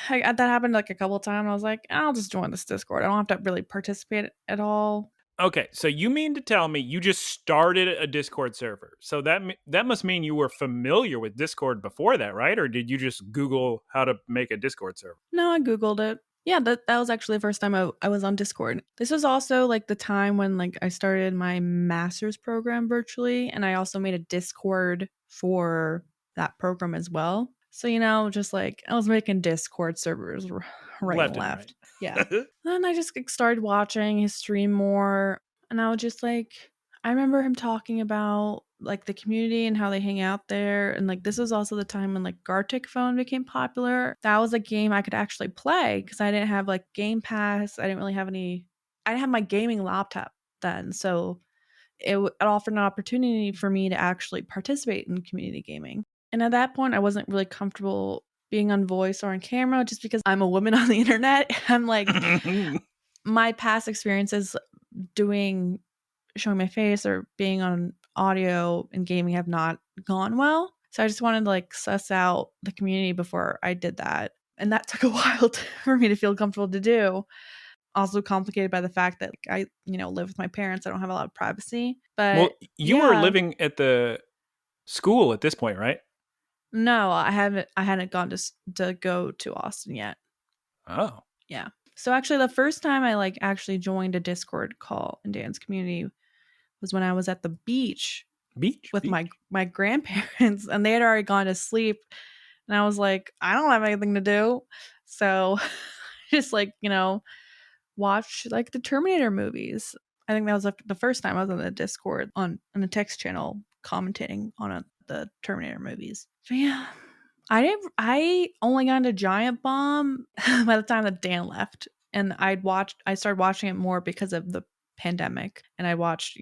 That happened, a couple of times. I was like, I'll just join this Discord. I don't have to really participate at all. Okay, so you mean to tell me you just started a Discord server? So that must mean you were familiar with Discord before that, right? Or did you just Google how to make a Discord server? No, I Googled it. Yeah, that was actually the first time I was on Discord. This was also the time when I started my master's program virtually, and I also made a Discord for that program as well. So, just I was making Discord servers right Left and left. right. Yeah. Then I just started watching his stream more, and I was just I remember him talking about the community and how they hang out there, and this was also the time when Gartic Phone became popular. That was a game I could actually play because I didn't have Game Pass. I didn't really have any. I didn't have my gaming laptop then, so it offered an opportunity for me to actually participate in community gaming. And at that point, I wasn't really comfortable being on voice or on camera just because I'm a woman on the internet. I'm my past experiences showing my face or being on audio and gaming have not gone well. So I just wanted to suss out the community before I did that. And that took a while for me to feel comfortable to do. Also complicated by the fact that I, live with my parents. I don't have a lot of privacy. But you were living at the school at this point, right? No, I hadn't gone to go to Austin yet. Oh. Yeah. So actually the first time I actually joined a Discord call in Dan's community was when I was at the beach with my grandparents, and they had already gone to sleep, and I was like, I don't have anything to do, so just watch the Terminator movies. I think that was the first time I was on the Discord on the text channel commentating on the Terminator movies. So yeah, I only got into Giant Bomb by the time that Dan left, and I started watching it more because of the pandemic, and I watched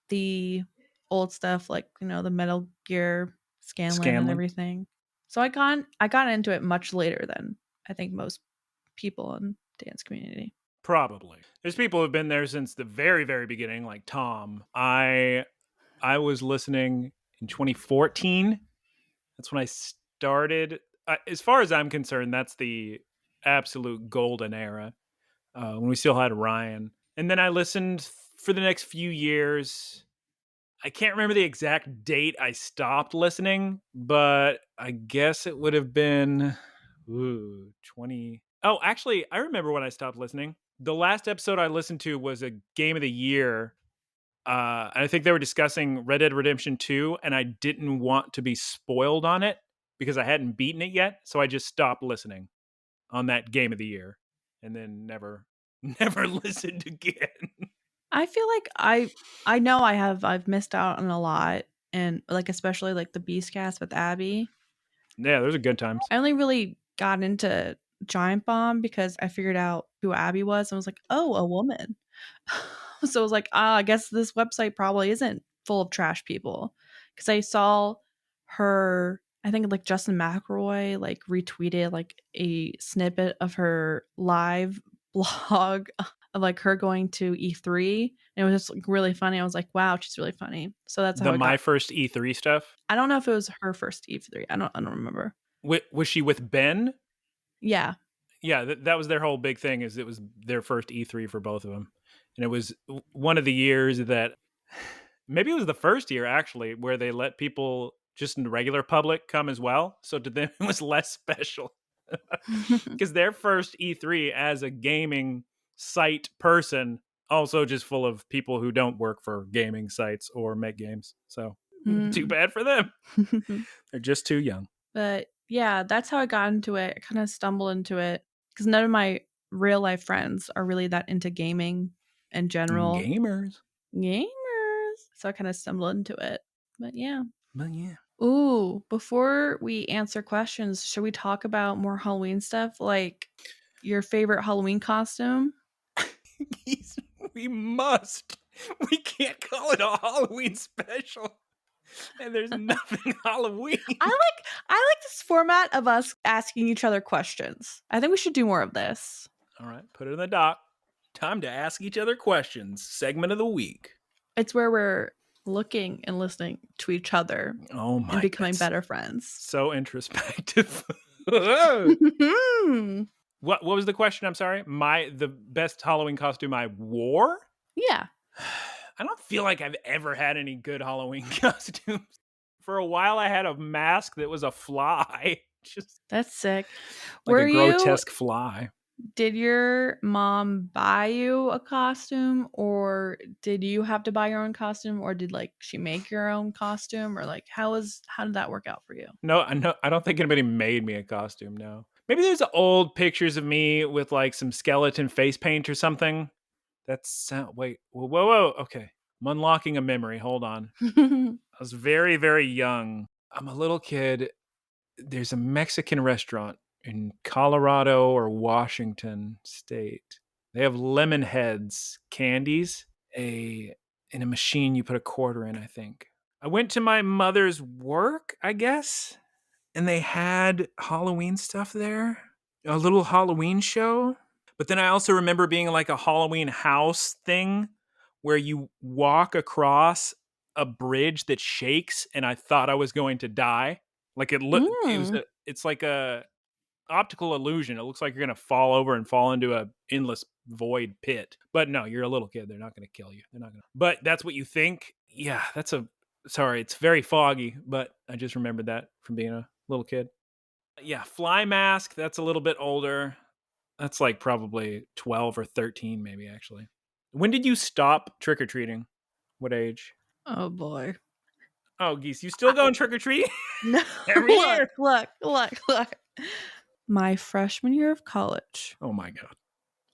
the old stuff the Metal Gear Scanlan and everything. So I got into it much later than I think most people in Dan's community. Probably. There's people who've been there since the very, very beginning, like Tom. I was listening in 2014. That's when I started. As far as I'm concerned, that's the absolute golden era when we still had Ryan. And then I listened for the next few years. I can't remember the exact date I stopped listening, but I guess it would have been 20. Oh, actually, I remember when I stopped listening. The last episode I listened to was a Game of the Year. I think they were discussing Red Dead Redemption 2, and I didn't want to be spoiled on it. because I hadn't beaten it yet. So I just stopped listening on that game of the year and then never listened again. I feel like I know I've missed out on a lot, and like especially like the Beastcast with Abby. Yeah, those are good times. I only really got into Giant Bomb because I figured out who Abby was and was like, oh, a woman. So I was like, I guess this website probably isn't full of trash people. Because I saw her, I think like Justin McElroy like retweeted like a snippet of her live blog of like her going to E3. And it was just like really funny. I was like, wow, she's really funny. So that's how my first E3 stuff. I don't know if it was her first E3. I don't remember. Was she with Ben? Yeah. Yeah, that was their whole big thing. Is it was their first E3 for both of them, and it was one of the years that maybe it was the first year actually where they let people just in the regular public come as well. So to them it was less special because their first E3 as a gaming site person also just full of people who don't work for gaming sites or make games. So too bad for them. They're just too young. But yeah, that's how I got into it. I kind of stumbled into it because none of my real life friends are really that into gaming in general. Gamers. So I kind of stumbled into it. But yeah. Yeah. Ooh, before we answer questions, should we talk about more Halloween stuff? Like your favorite Halloween costume? We must. We can't call it a Halloween special. And there's nothing Halloween. I like this format of us asking each other questions. I think we should do more of this. All right, put it in the doc. Time to ask each other questions. Segment of the week. It's where we're looking and listening to each other. Oh my! And becoming better friends. So introspective. What was the question? I'm sorry. The best Halloween costume I wore? Yeah. I don't feel like I've ever had any good Halloween costumes. For a while, I had a mask that was a fly. That's sick. Like a grotesque fly. Did your mom buy you a costume, or did you have to buy your own costume, or did like she make your own costume, or like how did that work out for you? No, I don't think anybody made me a costume. No, maybe there's old pictures of me with like some skeleton face paint or something. Wait, whoa. Okay, I'm unlocking a memory. Hold on. I was very, very young. I'm a little kid. There's a Mexican restaurant in Colorado or Washington State. They have lemon heads candies. In a machine you put a quarter in, I think. I went to my mother's work, I guess, and they had Halloween stuff there. A little Halloween show. But then I also remember being like a Halloween house thing where you walk across a bridge that shakes, and I thought I was going to die. Like it's like a optical illusion. It looks like you're going to fall over and fall into a endless void pit. But no, you're a little kid. They're not going to kill you. They're not going to. But that's what you think. Yeah, sorry, it's very foggy, but I just remembered that from being a little kid. Yeah, fly mask, that's a little bit older. That's like probably 12 or 13 maybe actually. When did you stop trick-or-treating? What age? Oh boy. Oh, Geese, you still going trick-or-treating? No. Every year. Look. My freshman year of college. Oh my God.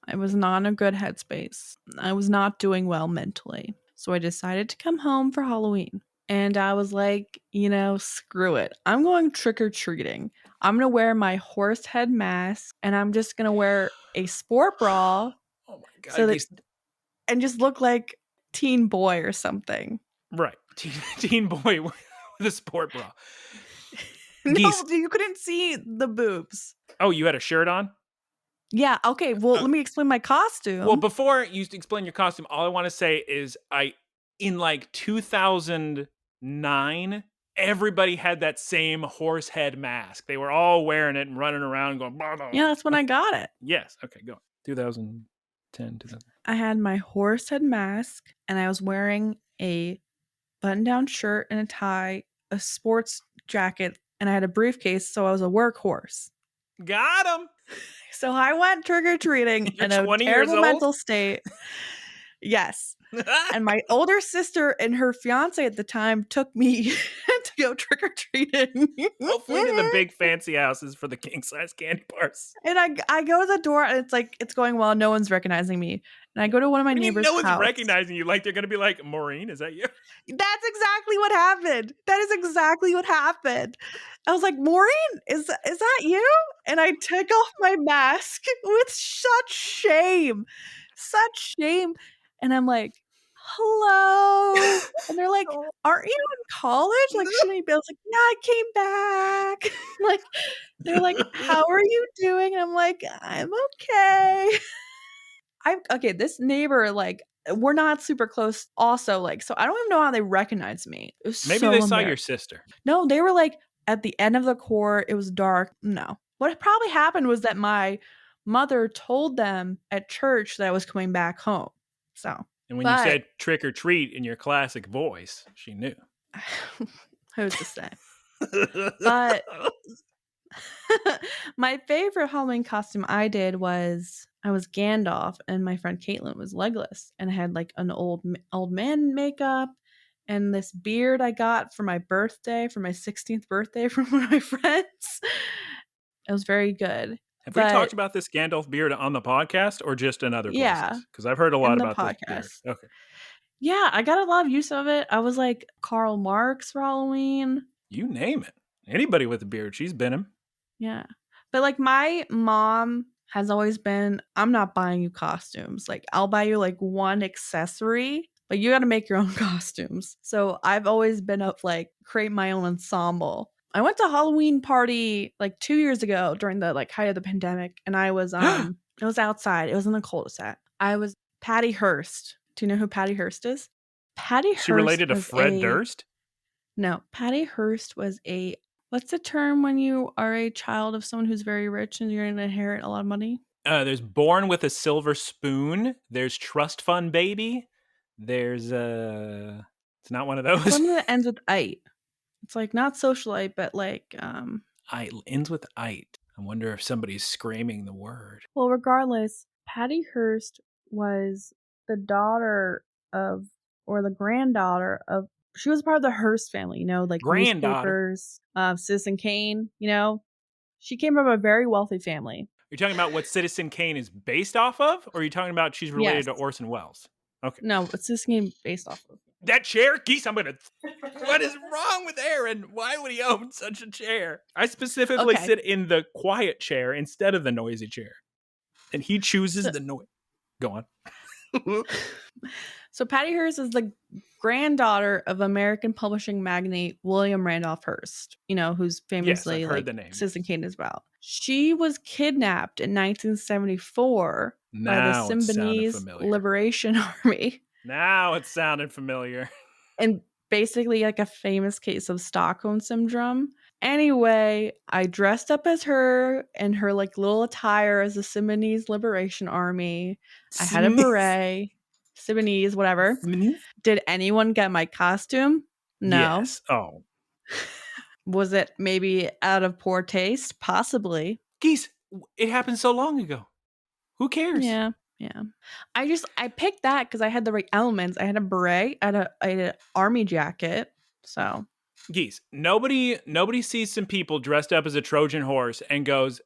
I was not in a good headspace. I was not doing well mentally. So I decided to come home for Halloween. And I was like, screw it. I'm going trick-or-treating. I'm going to wear my horse head mask, and I'm just going to wear a sport bra. Oh my God. And just look like teen boy or something. Right. Teen boy with a sport bra. No, you couldn't see the boobs. Oh, you had a shirt on? Yeah. Okay. Well, let me explain my costume. Well, before you explain your costume, all I want to say is in like 2009, everybody had that same horse head mask. They were all wearing it and running around going, blah, blah. Yeah, that's when I got it. Yes. Okay, go on. 2010. I had my horse head mask, and I was wearing a button-down shirt and a tie, a sports jacket, and I had a briefcase, so I was a workhorse. Got him. So I went trick-or-treating in a terrible mental state. Yes. And my older sister and her fiance at the time took me to go trick-or-treating. Hopefully to the big fancy houses for the king-size candy bars. And I go to the door and it's like, it's going well. No one's recognizing me. And I go to one of my neighbors' no one's house. recognizing you. Like they're going to be like, Maureen, is that you? That's exactly what happened. That is exactly what happened. I was like, Maureen, is that you? And I took off my mask with such shame. Such shame. And I'm like, hello. And they're like, aren't you in college? Like, shouldn't you be? I was like, yeah, I came back. Like, they're like, how are you doing? And I'm like, I'm okay. Okay, this neighbor, like, we're not super close also, like, so I don't even know how they recognize me. It was Maybe so they saw your sister. No, they were like at the end of the court. It was dark. No. What probably happened was that my mother told them at church that I was coming back home. So, and when you said trick or treat in your classic voice, she knew. Who's to say? But my favorite Halloween costume I did was I was Gandalf and my friend Caitlin was Legolas, and I had like an old man makeup and this beard I got for my birthday, for my 16th birthday from one of my friends. It was very good. Have we talked about this Gandalf beard on the podcast or just in other places? Because I've heard a lot about this beard. Okay. Yeah, I got a lot of use of it. I was like Karl Marx for Halloween. You name it. Anybody with a beard, she's been him. Yeah. But like my mom has always been, I'm not buying you costumes. Like I'll buy you like one accessory, but you got to make your own costumes. So I've always been up like create my own ensemble. I went to a Halloween party like 2 years ago during the like height of the pandemic, and I was it was outside. It was in the cul-de-sac. I was Patty Hearst. Do you know who Patty Hearst is? Patty Hearst. She related to Fred Durst? No, Patty Hearst was a, what's the term when you are a child of someone who's very rich and you're going to inherit a lot of money? There's Born with a Silver Spoon. There's Trust Fund Baby. There's it's not one of those. One that ends with "ite." It's like not socialite, but like "Ite" ends with "ite." I wonder if somebody's screaming the word. Well, regardless, Patty Hearst was the daughter of, or the granddaughter of, she was part of the Hearst family, you know, like newspapers, Citizen Kane, you know. She came from a very wealthy family. You're talking about what Citizen Kane is based off of? Or are you talking about she's related to Orson Welles? Okay. No, what's Citizen Kane based off of? That chair? Geese, I'm going to... What is wrong with Aaron? Why would he own such a chair? I specifically sit in the quiet chair instead of the noisy chair. And he chooses the noise. Go on. So Patty Hearst is the granddaughter of American publishing magnate William Randolph Hearst, you know, who's famously like Citizen Kane is about. She was kidnapped in 1974 by the Symbionese Liberation Army. Now it sounded familiar. And basically like a famous case of Stockholm Syndrome. Anyway, I dressed up as her in her like little attire as the Symbionese Liberation Army. I had a beret. Symbionese, whatever. Did anyone get my costume? No. Yes. Oh. Was it maybe out of poor taste? Possibly. Geese, it happened so long ago. Who cares? Yeah. I picked that because I had the right elements. I had a beret, I had an army jacket. So Geese, nobody sees some people dressed up as a Trojan horse and goes,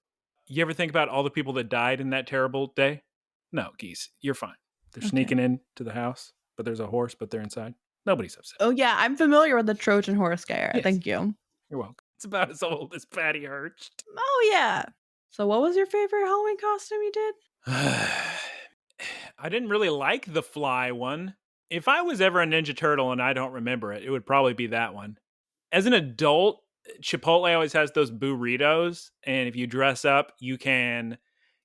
you ever think about all the people that died in that terrible day? No, Geese, you're fine. They're sneaking into the house, but there's a horse, but they're inside. Nobody's upset. Oh, yeah. I'm familiar with the Trojan horse Guyera. Yes. Thank you. You're welcome. It's about as old as Patty Hearst. Oh, yeah. So what was your favorite Halloween costume you did? I didn't really like the fly one. If I was ever a Ninja Turtle and I don't remember it, it would probably be that one. As an adult, Chipotle always has those burritos, and if you dress up, you can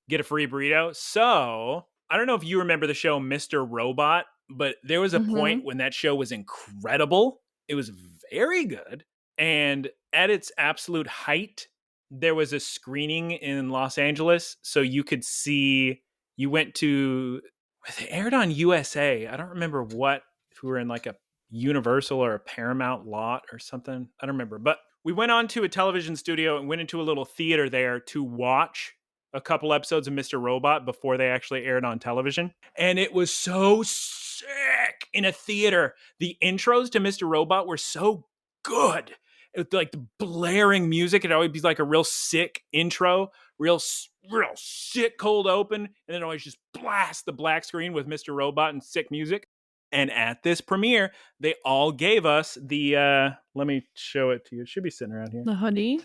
get a free burrito. So I don't know if you remember the show Mr. Robot, but there was a point when that show was incredible. It was very good. And at its absolute height, there was a screening in Los Angeles. So you could see, you went to, they aired on USA. I don't remember what, if we were in like a Universal or a Paramount lot or something. I don't remember. But we went on to a television studio and went into a little theater there to watch a couple episodes of Mr. Robot before they actually aired on television. And it was so sick in a theater. The intros to Mr. Robot were so good. It, like the blaring music, it'd always be like a real sick intro, real sick cold open, and then always just blast the black screen with Mr. Robot and sick music. And at this premiere, they all gave us the, let me show it to you. It should be sitting around here. The hoodie?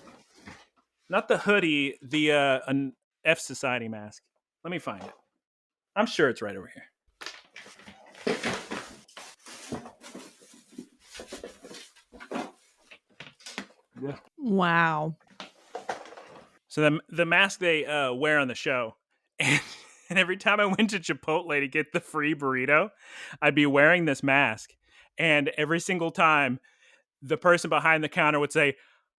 Not the hoodie, the an F Society mask. Let me find it. I'm sure it's right over here. Yeah. Wow. So the mask they wear on the show, and every time I went to Chipotle to get the free burrito, I'd be wearing this mask, and every single time, the person behind the counter would say,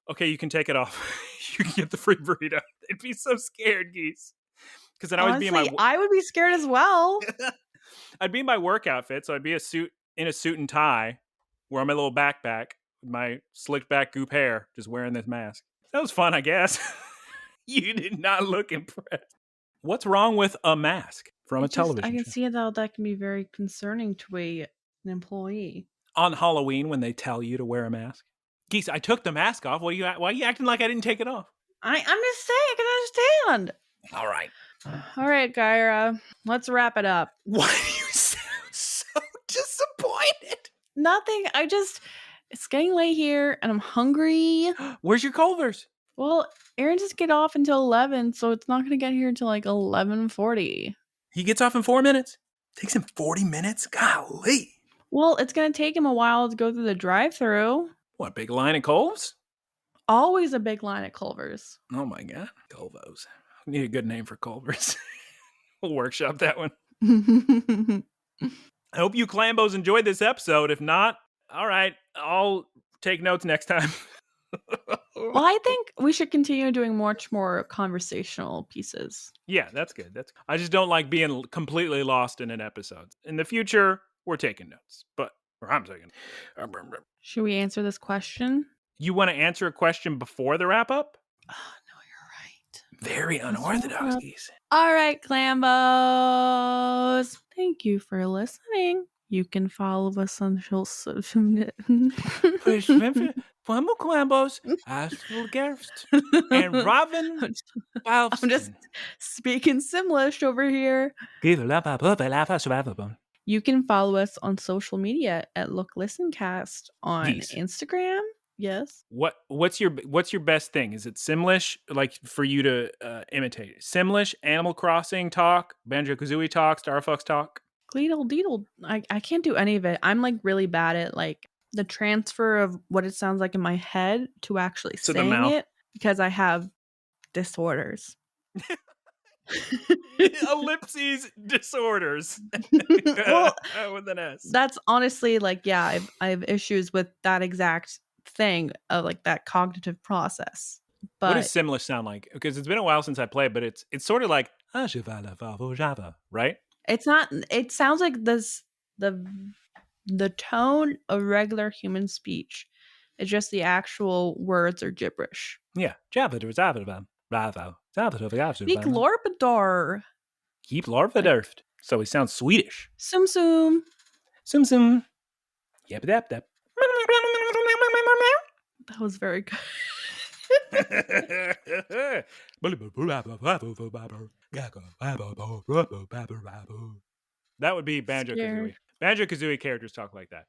"Okay, you can take it off. You can get the free burrito." They'd be so scared, Geese, because then I would be in my. I would be scared as well. I'd be in my work outfit, so I'd be in a suit and tie, wear my little backpack with my slicked back goop hair, just wearing this mask. That was fun, I guess. You did not look impressed. What's wrong with a mask from a television I can show? see how that can be very concerning to an employee. On Halloween, when they tell you to wear a mask. Geese, I took the mask off. Why are you acting like I didn't take it off? I'm just saying, I can understand. All right. All right, Guyera. Let's wrap it up. Why do you sound so disappointed? Nothing. It's getting late here and I'm hungry. Where's your Culver's? Well, Aaron doesn't get off until 11, so it's not going to get here until like 11:40. He gets off in 4 minutes? Takes him 40 minutes? Golly. Well, it's going to take him a while to go through the drive-thru. What, big line of Culver's? Always a big line at Culver's. Oh my God. Culvos. We need a good name for Culver's. We'll workshop that one. I hope you clambos enjoyed this episode. If not, all right, I'll take notes next time. Well, I think we should continue doing much more conversational pieces. Yeah, that's good. I just don't like being completely lost in an episode. In the future, we're taking notes, or I'm taking. Should we answer this question? You want to answer a question before the wrap up? Oh, no, you're right. Very unorthodox, Geese. All right, clambos. Thank you for listening. You can follow us on social media. Vamos, clambos. Hasta guest. And Robin. I'm just speaking Simlish over here. You can follow us on social media at Look Listen Cast on Geese. Instagram. Yes. What's your best thing? Is it Simlish, like for you to imitate? Simlish, Animal Crossing talk, Banjo-Kazooie talk, Star Fox talk? Gleedle deedle. I can't do any of it. I'm like really bad at like the transfer of what it sounds like in my head to actually saying it because I have disorders. Ellipses disorders. Well, with an S. That's honestly like, yeah, I have issues with that exact thing of like that cognitive process. But what does Simlish sound like? Because it's been a while since I played, but it's sort of like right? It's not. It sounds like this the tone of regular human speech. It's just the actual words are gibberish. Yeah. Keep Lorpidor. Keep Lorpidorft. So he sounds Swedish. Sum sum. Sum sum. Yep dap dap. That was very good. That would be Banjo-Kazooie. Banjo-Kazooie characters talk like that.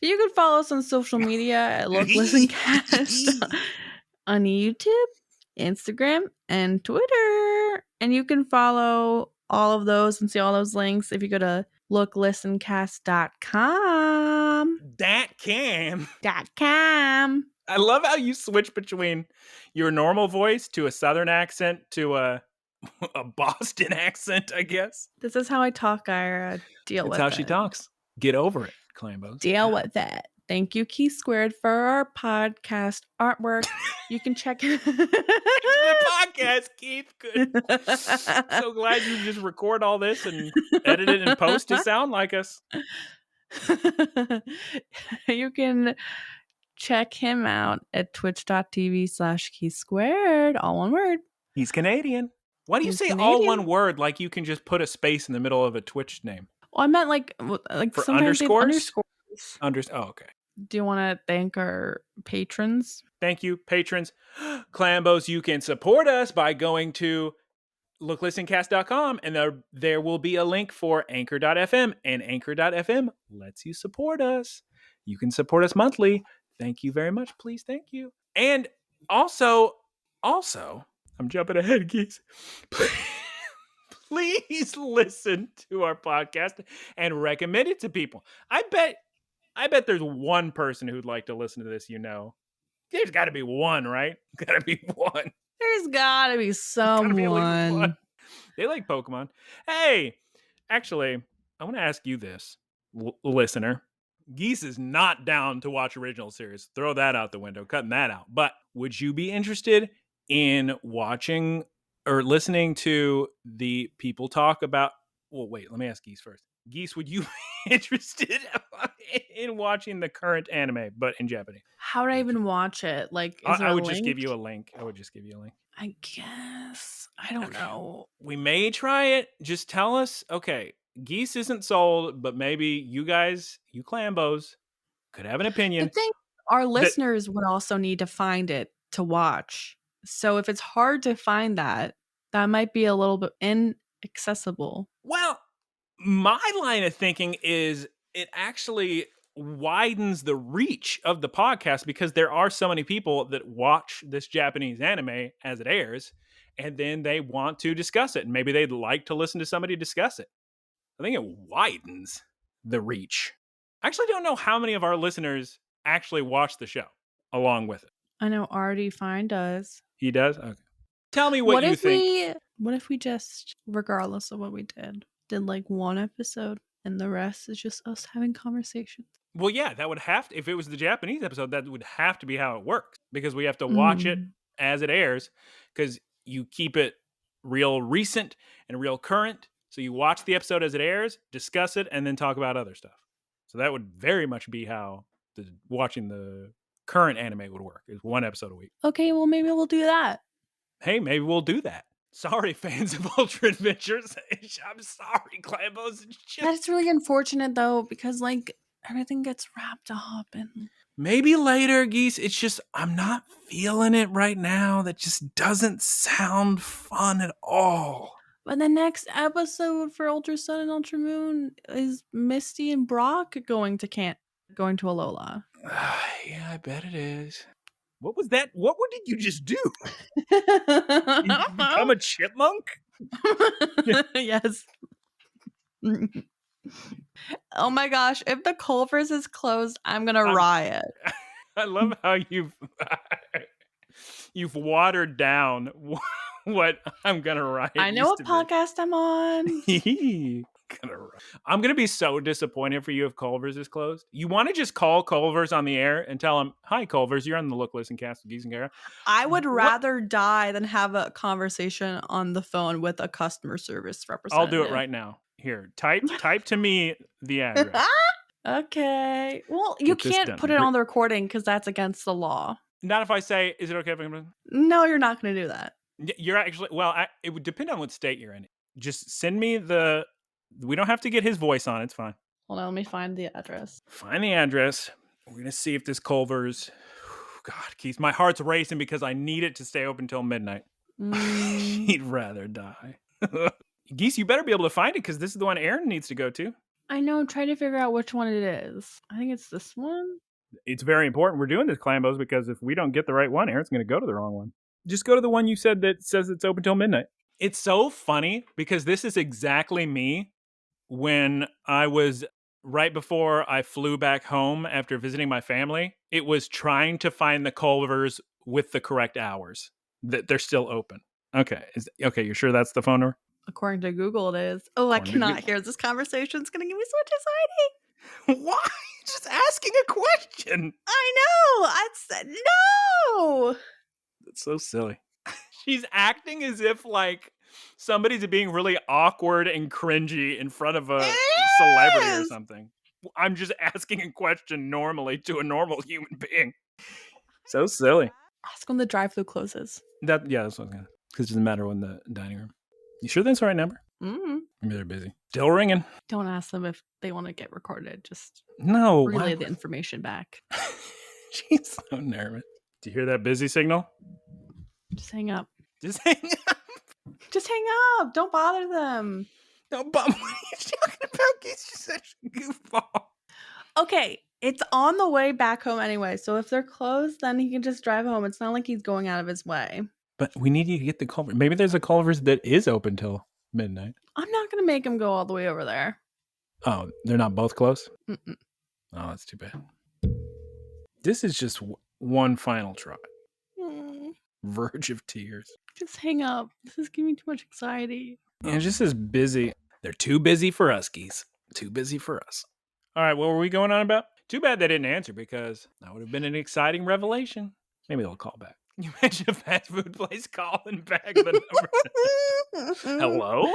You can follow us on social media at Look Listen Cast on YouTube, Instagram, and Twitter. And you can follow all of those and see all those links if you go to looklistencast.com. .com. I love how you switch between your normal voice to a Southern accent to a Boston accent, I guess. This is how I talk, Ira. Deal with it. That's how she talks. Get over it, Clambos. Deal with it. Thank you, Keith Squared, for our podcast artwork. You can check it. The podcast, Keith. Good. So glad you just record all this and edit it and post to sound like us. You can check him out at twitch.tv/Keith Squared. All one word. He's Canadian. Why do you say all one word like you can just put a space in the middle of a Twitch name? Well, I meant like For sometimes underscores? underscores. Oh, okay. Do you want to thank our patrons? Thank you, patrons. Clambos, you can support us by going to looklistencast.com, and there will be a link for anchor.fm, and anchor.fm lets you support us. You can support us monthly. Thank you very much. Please, thank you. And also, I'm jumping ahead, Geese. Please listen to our podcast and recommend it to people. I bet there's one person who'd like to listen to this, There's got to be one, right? Got to be one. There's got to be someone. They like Pokemon. Hey, actually, I want to ask you this, listener. Geese is not down to watch original series. Throw that out the window, cutting that out. But would you be interested in watching or listening to the people talk about... Well, wait, let me ask Geese first. Geese, would you be interested in watching the current anime, but in Japanese? How would I even watch it? Like, is there I would a just link? give you a link. I guess. I don't know. We may try it. Just tell us, okay, Geese isn't sold, but maybe you guys, you clambos, could have an opinion. The thing, our listeners would also need to find it to watch. So if it's hard to find that might be a little bit inaccessible. Well, my line of thinking is it actually widens the reach of the podcast because there are so many people that watch this Japanese anime as it airs, and then they want to discuss it. And maybe they'd like to listen to somebody discuss it. I think it widens the reach. I actually don't know how many of our listeners actually watch the show along with it. I know Artie Fine does. He does? Okay. Tell me what you think. What if we just, regardless of what we did like one episode and the rest is just us having conversations? Well, yeah, that would have to, if it was the Japanese episode, that would have to be how it works because we have to watch it as it airs because you keep it real recent and real current. So you watch the episode as it airs, discuss it, and then talk about other stuff. So that would very much be how watching the current anime would work, is one episode a week. Okay, well, maybe we'll do that. Hey, maybe we'll do that. Sorry, fans of Ultra Adventures. I'm sorry, Clambos. That's really unfortunate, though, because, everything gets wrapped up. And maybe later, Geese. It's just, I'm not feeling it right now. That just doesn't sound fun at all. But the next episode for Ultra Sun and Ultra Moon is Misty and Brock going to Alola. Yeah, I bet it is. What was that? What did you just do? You become a chipmunk? Yes. Oh my gosh, if the Culver's is closed, I'm gonna riot. I love how you've watered down what I'm gonna riot. I know what podcast I'm on. I'm gonna be so disappointed for you if Culver's is closed. You want to just call Culver's on the air and tell him, "Hi, Culver's, you're on the Look, Listen, Cast with Geese Guyera." I would rather die than have a conversation on the phone with a customer service representative. I'll do it right now. Here, type to me the address. Okay. Well, you can't put it on the recording because that's against the law. Not if I say, "Is it okay if I'm?" No, you're not going to do that. You're actually, it would depend on what state you're in. Just send me we don't have to get his voice on. It's fine. Hold on, let me find the address. Find the address. We're going to see if this Culver's... God, Keith, my heart's racing because I need it to stay open until midnight. He'd rather die. Geese, you better be able to find it because this is the one Aaron needs to go to. I know. I'm trying to figure out which one it is. I think it's this one. It's very important. We're doing this, Clambos, because if we don't get the right one, Aaron's going to go to the wrong one. Just go to the one you said that says it's open till midnight. It's so funny because this is exactly me when I was right before I flew back home after visiting my family. It was trying to find the Culver's with the correct hours that they're still open. Okay. You're sure that's the phone number? According to Google, it is. Oh, I cannot hear this conversation. It's going to get me so excited. Why? Just asking a question. I know. I said no. That's so silly. She's acting as if somebody's being really awkward and cringy in front of a celebrity or something. I'm just asking a question normally to a normal human being. So silly. Ask when the drive-thru closes. That's what I'm gonna. Because it doesn't matter when the dining room. You sure that's the right number? Mm-hmm. Maybe they're busy. Still ringing. Don't ask them if they want to get recorded. Just relay the information back. She's so nervous. Do you hear that busy signal? Just hang up. Just hang up. Just hang up. Don't bother them. Don't bother. What are you talking about? He's just such a goofball. Okay, it's on the way back home anyway. So if they're closed, then he can just drive home. It's not like he's going out of his way. But we need you to get the Culver's. Maybe there's a Culver's that is open till midnight. I'm not going to make him go all the way over there. Oh, they're not both close? Mm-mm. Oh, that's too bad. This is just one final try. Verge of tears. Just hang up. This is giving me too much anxiety. And just as busy. They're too busy for us, Geese. Too busy for us. All right, what were we going on about? Too bad they didn't answer because that would have been an exciting revelation. Maybe they'll call back. You imagine a fast food place calling back the number. Hello?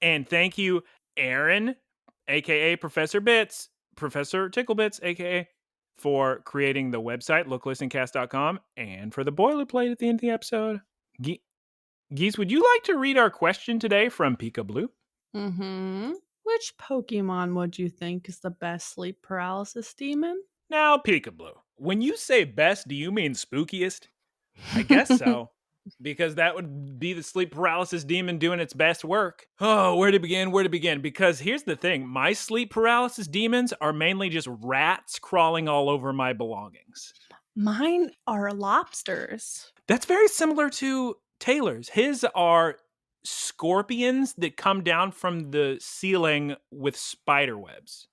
And thank you, Aaron, a.k.a. Professor Bits, Professor Ticklebits, a.k.a., for creating the website, looklistencast.com, and for the boilerplate at the end of the episode. Geese, would you like to read our question today from Pikablu? Mm-hmm. Which Pokemon would you think is the best sleep paralysis demon? Now, Pikablu, when you say best, do you mean spookiest? I guess so. Because that would be the sleep paralysis demon doing its best work. Oh, where to begin? Because here's the thing. My sleep paralysis demons are mainly just rats crawling all over my belongings. Mine are lobsters. That's very similar to Taylor's. His are scorpions that come down from the ceiling with spider webs.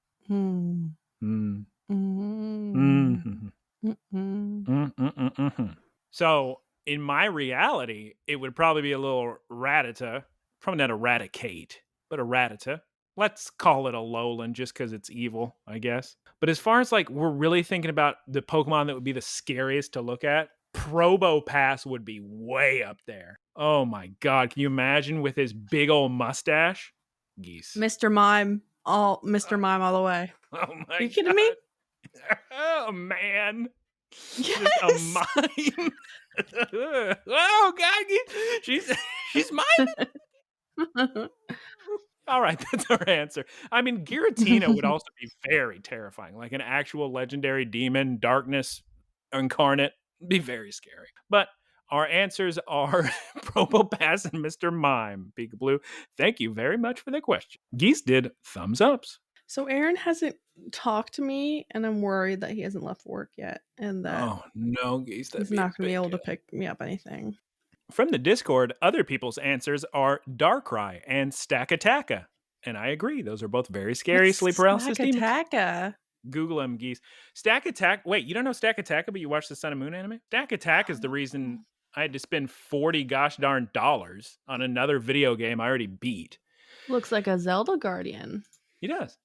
So, in my reality, it would probably be a little Rattata. Probably not a Raticate, but a Rattata. Let's call it a Alolan just because it's evil, I guess. But as far as like we're really thinking about the Pokemon that would be the scariest to look at, Probopass would be way up there. Oh my God. Can you imagine with his big old mustache? Geese. Mr. Mime. Mr. Mime all the way. Oh my Are you kidding me? Oh man. Yes. A mime. Oh God. She's miming. All right, that's our answer. I mean, Giratina would also be very terrifying. Like an actual legendary demon, darkness incarnate. Be very scary. But our answers are Probopass and Mr. Mime. Pikablu, thank you very much for the question. Geese did thumbs ups. So Aaron hasn't talked to me, and I'm worried that he hasn't left work yet, and that oh no, Geese, he's not going to be able to pick me up anything. From the Discord, other people's answers are Darkrai and Stackataka. And I agree. Those are both very scary sleep paralysis demons. Stackataka? Google them, Geese. Stackataka. Wait, you don't know Stackataka, but you watch the Sun and Moon anime? Stackataka is the reason I had to spend $40 gosh darn dollars on another video game I already beat. Looks like a Zelda Guardian. He does.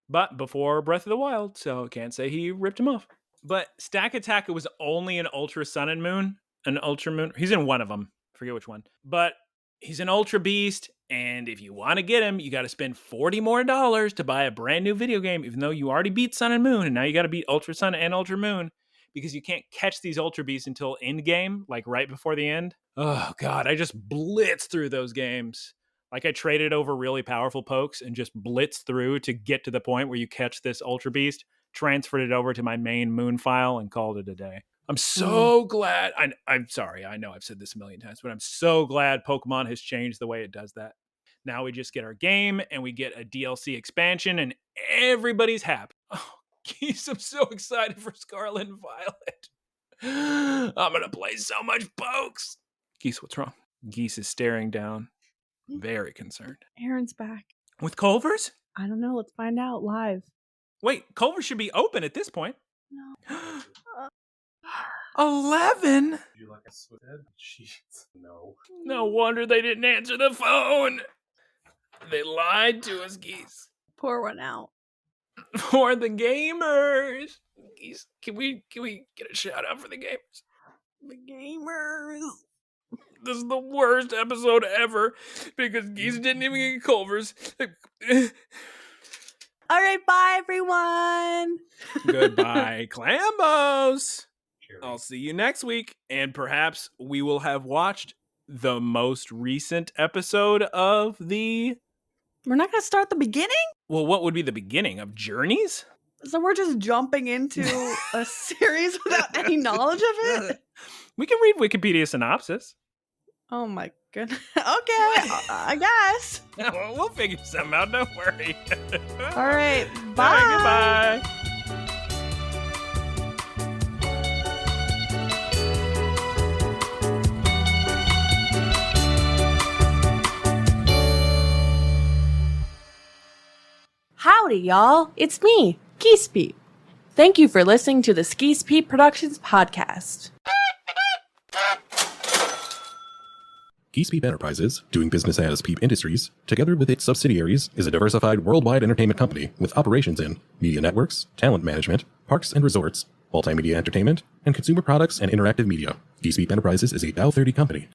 But before Breath of the Wild, so can't say he ripped him off. But Stackataka was only an Ultra Sun and Moon. An Ultra Moon. He's in one of them. I forget which one. But he's an Ultra Beast. And if you want to get him, you got to spend $40 more to buy a brand new video game, even though you already beat Sun and Moon. And now you got to beat Ultra Sun and Ultra Moon because you can't catch these Ultra Beasts until end game, like right before the end. Oh, God. I just blitzed through those games. Like I traded over really powerful pokes and just blitzed through to get to the point where you catch this Ultra Beast, transferred it over to my main Moon file, and called it a day. I'm so glad. I'm sorry. I know I've said this a million times, but I'm so glad Pokemon has changed the way it does that. Now we just get our game and we get a DLC expansion and everybody's happy. Oh, Geese, I'm so excited for Scarlet and Violet. I'm going to play so much pokes. Geese, what's wrong? Geese is staring down, very concerned. Aaron's back. With Culver's? I don't know. Let's find out live. Wait, Culver's should be open at this point. No. 11? Would you like a Swift head? Jeez, no. No wonder they didn't answer the phone. They lied to us, Geese. Pour one out. For the gamers. Geese, can we get a shout out for the gamers? The gamers. This is the worst episode ever because Geese didn't even get Culver's. All right, bye everyone. Goodbye, Clambos. Cheers. I'll see you next week, and perhaps we will have watched the most recent episode of the... We're not going to start the beginning? Well, what would be the beginning of Journeys? So we're just jumping into a series without any knowledge of it? We can read Wikipedia synopsis. Oh my goodness. Okay, I guess. We'll figure something out, don't worry. All right, bye. All right, goodbye. Howdy, y'all. It's me, Geese Pete. Thank you for listening to the Geese Pete Productions podcast. Geese Peep Enterprises, doing business as Peep Industries, together with its subsidiaries, is a diversified worldwide entertainment company with operations in media networks, talent management, parks and resorts, multimedia entertainment, and consumer products and interactive media. Geese Peep Enterprises is a Dow 30 company.